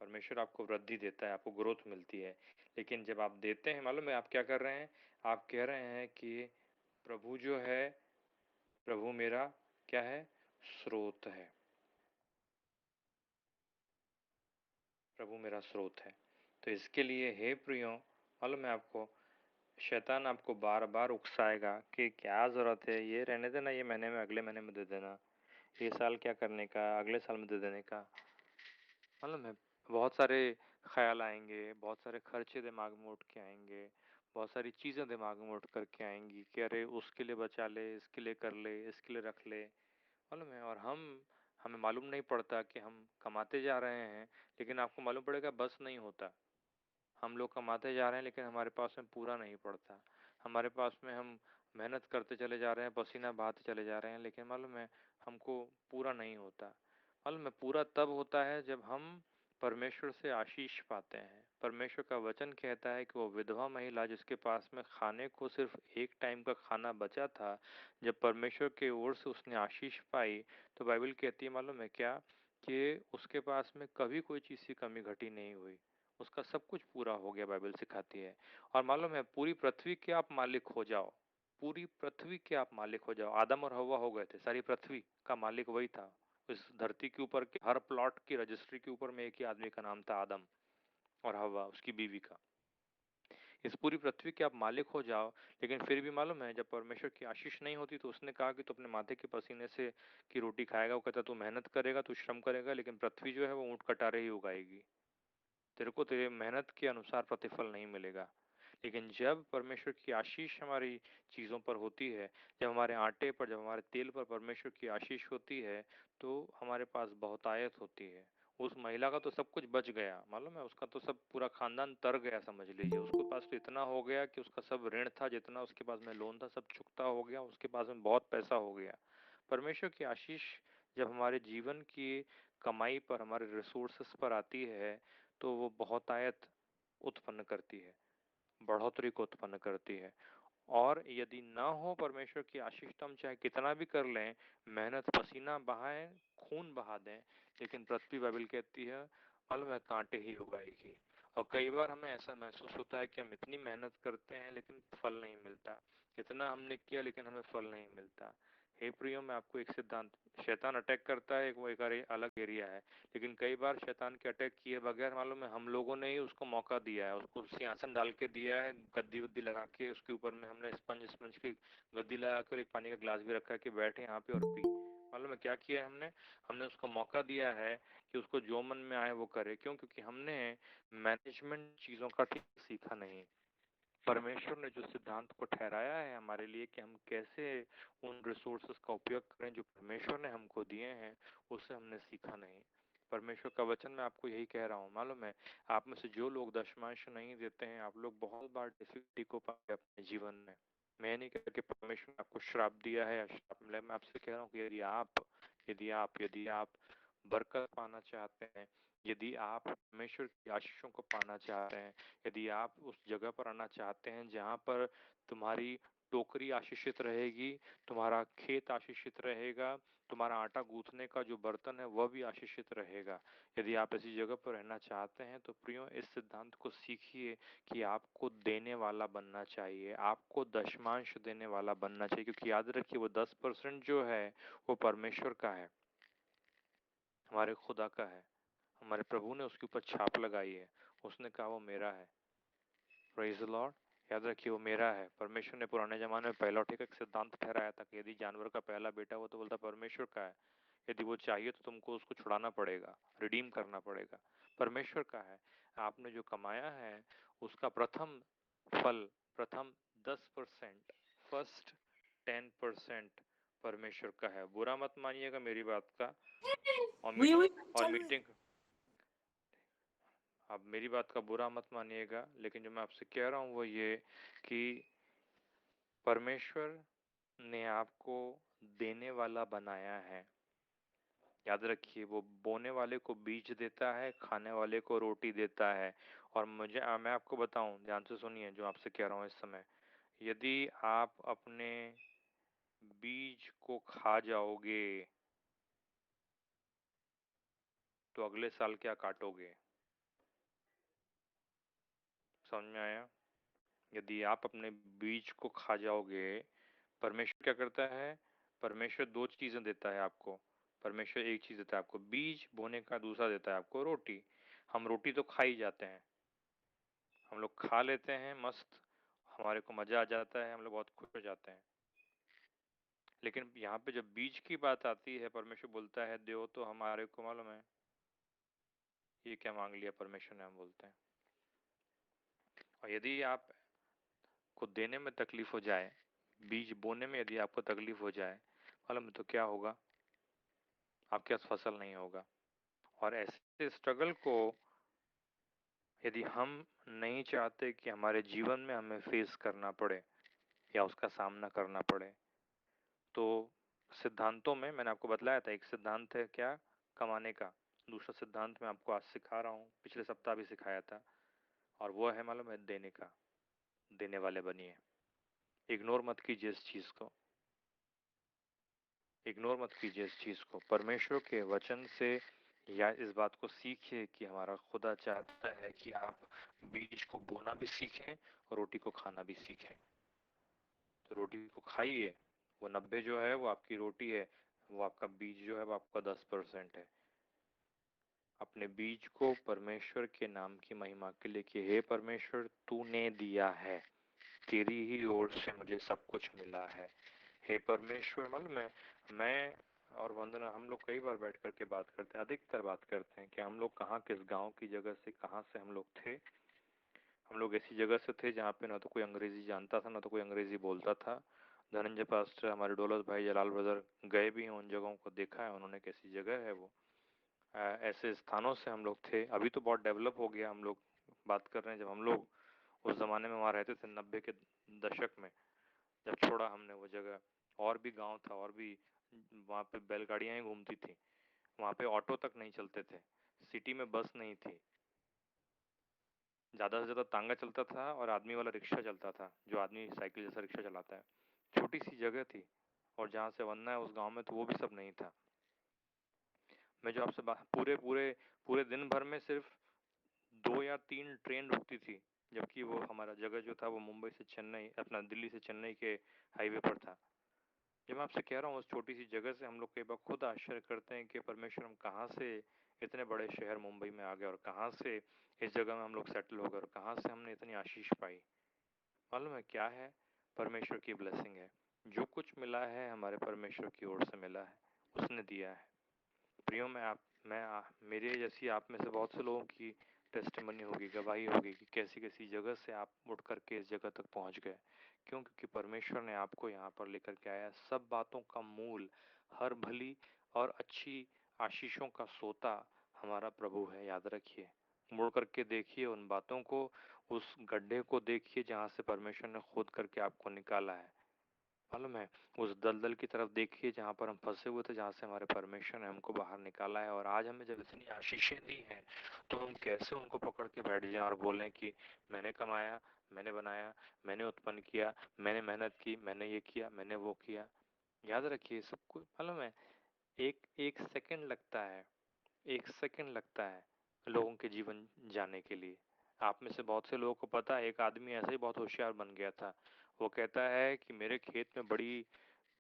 परमेश्वर आपको वृद्धि देता है, आपको ग्रोथ मिलती है। लेकिन जब आप देते हैं, मालूम है आप क्या कर रहे हैं? आप कह रहे हैं कि प्रभु जो है, प्रभु मेरा क्या है? स्रोत है। प्रभु मेरा स्रोत है। तो इसके लिए हे प्रियो, मालूम है आपको, शैतान आपको बार बार उकसाएगा कि क्या ज़रूरत है, ये रहने देना, ये महीने में, अगले महीने में दे देना, ये साल क्या करने का, अगले साल में दे देने का। मालूम है, बहुत सारे ख्याल आएंगे, बहुत सारे खर्चे दिमाग में उठ के आएंगे, बहुत सारी चीज़ें दिमाग में उठ करके आएंगी कि अरे उसके लिए बचा ले, इसके लिए कर ले, इसके लिए रख ले, मालूम है। और हमें मालूम नहीं पड़ता कि हम कमाते जा रहे हैं, लेकिन आपको मालूम पड़ेगा बस नहीं होता। हम लोग कमाते जा रहे हैं लेकिन हमारे पास में पूरा नहीं पड़ता। हमारे पास में हम मेहनत करते चले जा रहे हैं, पसीना बहाते चले जा रहे हैं, लेकिन मालूम है हमको पूरा नहीं होता। मालूम है पूरा तब होता है जब हम परमेश्वर से आशीष पाते हैं। परमेश्वर का वचन कहता है कि वो विधवा महिला जिसके पास में खाने को सिर्फ एक टाइम का खाना बचा था, जब परमेश्वर की ओर से उसने आशीष पाई, तो बाइबल कहती है मालूम है क्या, कि उसके पास में कभी कोई चीज़ की कमी घटी नहीं हुई, उसका सब कुछ पूरा हो गया, बाइबल सिखाती है। और मालूम है पूरी पृथ्वी के आप मालिक हो जाओ, पूरी पृथ्वी के आप मालिक हो जाओ। आदम और हव्वा हो गए थे, सारी पृथ्वी का मालिक वही था। इस धरती के ऊपर के हर प्लॉट की रजिस्ट्री के ऊपर में एक ही आदमी का नाम था, आदम और हव्वा उसकी बीवी का। इस पूरी पृथ्वी के आप मालिक हो जाओ, लेकिन फिर भी मालूम है जब परमेश्वर की आशीष नहीं होती तो उसने कहा कि तू अपने माथे के पसीने से की रोटी खाएगा। वो कहता तू मेहनत करेगा, तू श्रम करेगा, लेकिन पृथ्वी जो है वो ऊंट कटारे ही उगाएगी, तेरे को तेरे मेहनत के अनुसार प्रतिफल नहीं मिलेगा। लेकिन जब परमेश्वर की आशीष हमारी चीज़ों पर होती है, जब हमारे आटे पर, जब हमारे तेल पर परमेश्वर की आशीष होती है, तो हमारे पास बहुतायत होती है। उस महिला का तो सब कुछ बच गया, मालूम है? उसका तो सब पूरा खानदान तर गया समझ लीजिए। उसके पास तो इतना हो गया कि उसका सब ऋण था, जितना उसके पास में लोन था, सब चुकता हो गया, उसके पास में बहुत पैसा हो गया। परमेश्वर की आशीष जब हमारे जीवन की कमाई पर, हमारे रिसोर्सेस पर आती है, तो वो बहुतायत उत्पन्न करती है, बढ़ोतरी को उत्पन्न करती है। और यदि ना हो परमेश्वर की आशीष तो हम चाहे कितना भी कर लें, मेहनत पसीना बहाएं, खून बहा दें, लेकिन पृथ्वी बाइबल कहती है मालूम है कांटे ही उगाएगी। और कई बार हमें ऐसा महसूस होता है कि हम इतनी मेहनत करते हैं लेकिन फल नहीं मिलता, इतना हमने किया लेकिन हमें फल नहीं मिलता। हे प्रियो, मैं आपको एक सिद्धांत, शैतान अटैक करता है, वो एक अलग एरिया है, लेकिन कई बार शैतान के अटैक किए बगैर मालूम है हम लोगों ने ही उसको मौका दिया है, उसको सिंहासन डाल के दिया है, गद्दी वद्दी लगा के उसके ऊपर में हमने स्पंज स्पंज की गद्दी लगा कर एक पानी का गिलास भी रखा है कि बैठे यहाँ पे और पी। मालूम है क्या किया है हमने? हमने उसको मौका दिया है कि उसको जो मन में आए वो करे। क्यों? क्योंकि हमने मैनेजमेंट चीजों का ठीक सीखा नहीं। परमेश्वर ने जो सिद्धांत को ठहराया है हमारे लिए कि हम कैसे उन रिसोर्सेस का उपयोग करें जो परमेश्वर ने हमको दिए हैं, उसे हमने सीखा नहीं। परमेश्वर का वचन मैं आपको यही कह रहा हूँ, मालूम है आप में से जो लोग दशमांश नहीं देते हैं, आप लोग बहुत बार डिफिकल्टी को पाए अपने जीवन में। मैं नहीं कह रहा कि परमेश्वर ने आपको श्राप दिया है या श्राप मिला है, मैं आपसे कह रहा हूँ कि यदि आप बरकत पाना चाहते हैं, यदि आप परमेश्वर की आशीषों को पाना चाह रहे हैं, यदि आप उस जगह पर आना चाहते हैं जहां पर तुम्हारी टोकरी आशीषित रहेगी, तुम्हारा खेत आशीषित रहेगा, तुम्हारा आटा गूंथने का जो बर्तन है वह भी आशीषित रहेगा, यदि आप ऐसी जगह पर रहना चाहते हैं तो प्रियो इस सिद्धांत को सीखिए कि आपको देने वाला बनना चाहिए, आपको दशमांश देने वाला बनना चाहिए। क्योंकि याद रखिए वो 10% जो है वो परमेश्वर का है, हमारे खुदा का है, हमारे प्रभु ने उसके ऊपर छाप लगाई है, उसने कहा वो मेरा है। Praise the Lord. याद रखिए वो मेरा है। परमेश्वर ने पुराने जमाने में पहलौठे का एक सिद्धांत ठहराया था कि यदि जानवर का पहला बेटा हो तो बोलता परमेश्वर का है, यदि वो चाहिए तो तुमको उसको छुड़ाना पड़ेगा, रिडीम करना पड़ेगा। परमेश्वर का है। आपने जो कमाया है उसका प्रथम फल, प्रथम 10%, फर्स्ट 10% परमेश्वर का है। बुरा मत मानिएगा मेरी बात का। और Oui, oui, और चल रही। मीटिंग, आप मेरी बात का बुरा मत मानिएगा, लेकिन जो मैं आपसे कह रहा हूँ वो ये कि परमेश्वर ने आपको देने वाला बनाया है। याद रखिए वो बोने वाले को बीज देता है, खाने वाले को रोटी देता है। और मैं आपको बताऊं, ध्यान से सुनिए जो आपसे कह रहा हूँ इस समय, यदि आप अपने बीज को खा जाओगे तो अगले साल क्या काटोगे? समझ में आया? यदि आप अपने बीज को खा जाओगे, परमेश्वर क्या करता है? परमेश्वर दो चीजें देता है आपको। परमेश्वर एक चीज देता है आपको बीज बोने का, दूसरा देता है आपको रोटी। हम रोटी तो खा ही जाते हैं, हम लोग खा लेते हैं मस्त, हमारे को मजा आ जाता है, हम लोग बहुत खुश हो जाते हैं। लेकिन यहाँ पे जब बीज की बात आती है, परमेश्वर बोलता है दो, तो हमारे को मालूम है ये क्या मांग लिया परमेश्वर ने, हम बोलते हैं। और यदि आप को देने में तकलीफ हो जाए, बीज बोने में यदि आपको तकलीफ हो जाए, मालूम है तो क्या होगा? आपके पास फसल नहीं होगा। और ऐसे स्ट्रगल को यदि हम नहीं चाहते कि हमारे जीवन में हमें फेस करना पड़े या उसका सामना करना पड़े, तो सिद्धांतों में मैंने आपको बतलाया था, एक सिद्धांत है क्या? कमाने का। दूसरा सिद्धांत मैं आपको आज सिखा रहा हूँ, पिछले सप्ताह भी सिखाया था, और वो है मालूम है देने का। देने वाले बनिए। इग्नोर मत कीजिए इस चीज को, इग्नोर मत कीजिए इस चीज को। परमेश्वर के वचन से या इस बात को सीखिए कि हमारा खुदा चाहता है कि आप बीज को बोना भी सीखें और रोटी को खाना भी सीखें। तो रोटी को खाइए, वो 90 जो है वो आपकी रोटी है, वो आपका बीज जो है वो आपका 10% है। अपने बीज को परमेश्वर के नाम की महिमा के लिए कि हे परमेश्वर तूने दिया है, तेरी ही ओर से मुझे सब कुछ मिला है। हे परमेश्वर, मालूम है मैं और वंदना हम लोग कई बार बैठ करके बात करते हैं, अधिकतर बात करते हैं कि हम लोग कहाँ, किस गांव की जगह से, कहाँ से हम लोग थे। हम लोग ऐसी जगह से थे जहाँ पे ना तो कोई अंग्रेजी जानता था ना तो कोई अंग्रेजी बोलता था। धनंजय पास्टर हमारे डोलत भाई जलाल ब्रदर गए भी हैं उन जगहों को, देखा है उन्होंने कैसी जगह है वो। ऐसे स्थानों से हम लोग थे। अभी तो बहुत डेवलप हो गया। हम लोग बात कर रहे हैं जब हम लोग उस जमाने में वहाँ रहते थे 90 के दशक में, जब छोड़ा हमने वो जगह, और भी गांव था और भी वहाँ पे बैलगाड़ियां ही घूमती थी। वहाँ पे ऑटो तक नहीं चलते थे। सिटी में बस नहीं थी। ज़्यादा से ज़्यादा तांगा चलता था और आदमी वाला रिक्शा चलता था, जो आदमी साइकिल जैसा रिक्शा चलाता है। छोटी सी जगह थी और जहाँ से वरना है उस गांव में तो वो भी सब नहीं था। मैं जो आपसे पूरे पूरे पूरे दिन भर में सिर्फ 2 या 3 ट्रेन रुकती थी, जबकि वो हमारा जगह जो था वो मुंबई से चेन्नई, अपना दिल्ली से चेन्नई के हाईवे पर था। जब मैं आपसे कह रहा हूँ उस छोटी सी जगह से हम लोग कई बार खुद आश्चर्य करते हैं कि परमेश्वर हम कहाँ से इतने बड़े शहर मुंबई में आ गए और कहाँ से इस जगह में हम लोग सेटल हो गए और कहाँ से हमने इतनी आशीष पाई। मालूम है क्या है? परमेश्वर की ब्लेसिंग है। जो कुछ मिला है हमारे परमेश्वर की ओर से मिला है, उसने दिया है। प्रियो में मेरे जैसी आप में से बहुत से लोगों की टेस्टिमनी होगी, गवाही होगी कि कैसी कैसी जगह से आप उठ करके इस जगह तक पहुंच गए। क्यों? क्योंकि परमेश्वर ने आपको यहाँ पर लेकर के आया। सब बातों का मूल, हर भली और अच्छी आशीषों का सोता हमारा प्रभु है, याद रखिए। मुड़ करके देखिए उन बातों को, उस गड्ढे को देखिए जहाँ से परमेश्वर ने खोद करके आपको निकाला है। मालूम है, उस दलदल की तरफ देखिए जहाँ पर हम फंसे हुए थे, जहाँ से हमारे परमेश्वर ने हमको बाहर निकाला है। और आज हमें जब इतनी आशीषें दी हैं तो हम कैसे उनको पकड़ के बैठ जाएं और बोलें कि मैंने कमाया, मैंने बनाया, मैंने उत्पन्न किया, मैंने मेहनत की, मैंने ये किया, मैंने वो किया। याद रखिए सब कुछ, मालूम है, एक एक सेकंड लगता है, 1 सेकंड लगता है लोगों के जीवन जाने के लिए। आप में से बहुत से लोगों को पता है, एक आदमी ऐसे ही बहुत होशियार बन गया था। वो कहता है कि मेरे खेत में बड़ी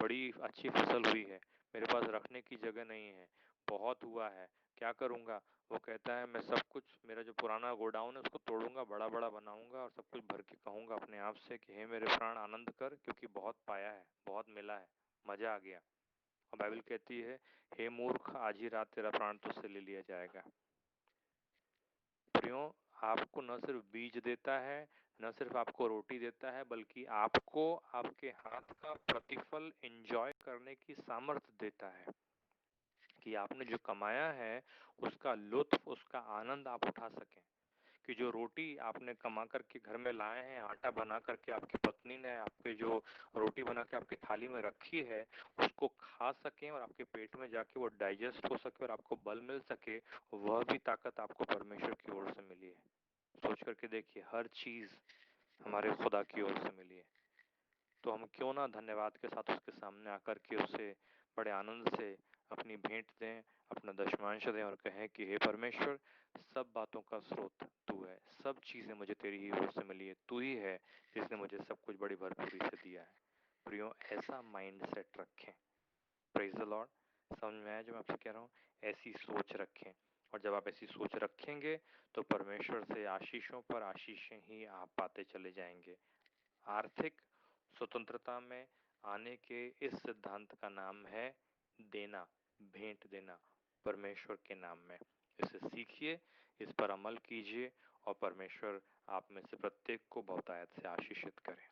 बड़ी अच्छी फसल हुई है, मेरे पास रखने की जगह नहीं है, बहुत हुआ है, क्या करूँगा? वो कहता है मैं सब कुछ, मेरा जो पुराना गोडाउन है उसको तोड़ूंगा, बड़ा बड़ा बनाऊंगा और सब कुछ भर के कहूँगा अपने आप से कि हे मेरे प्राण आनंद कर, क्योंकि बहुत पाया है, बहुत मिला है, मजा आ गया। और बाइबल कहती है, हे मूर्ख, आज ही रात तेरा प्राण तुझसे ले लिया जाएगा। प्रियो, आपको न सिर्फ बीज देता है, न सिर्फ आपको रोटी देता है, बल्कि आपको आपके हाथ का प्रतिफल एंजॉय करने की सामर्थ्य देता है कि आपने जो कमाया है उसका लुत्फ, उसका आनंद आप उठा सकें। कि जो रोटी आपने कमा करके घर में लाए हैं, आटा बना करके आपकी पत्नी ने आपके जो रोटी बना के आपकी थाली में रखी है, उसको खा सकें और आपके पेट में जाके वो डाइजेस्ट हो सके और आपको बल मिल सके, वह भी ताकत आपको परमेश्वर की ओर से मिली है। सोच करके देखिए, हर चीज हमारे खुदा की ओर से मिली है। तो हम क्यों ना धन्यवाद के साथ उसके सामने आकर के उसे बड़े आनंद से अपनी भेंट दें, अपना दशमांश दें और कहें कि हे परमेश्वर, सब बातों का स्रोत तू है, सब चीजें मुझे तेरी ही ओर से मिली है, तू ही है जिसने मुझे सब कुछ बड़ी भरपूरी से दिया है। प्रियो, ऐसा माइंड सेट रखें। Praise the Lord. समझ में आया जो मैं आपसे कह रहा हूँ? ऐसी सोच रखें। और जब आप ऐसी सोच रखेंगे तो परमेश्वर से आशीषों पर आशीषें ही आप पाते चले जाएंगे। आर्थिक स्वतंत्रता में आने के इस सिद्धांत का नाम है देना, भेंट देना परमेश्वर के नाम में। इसे सीखिए, इस पर अमल कीजिए और परमेश्वर आप में से प्रत्येक को बहुतायत से आशीषित करें।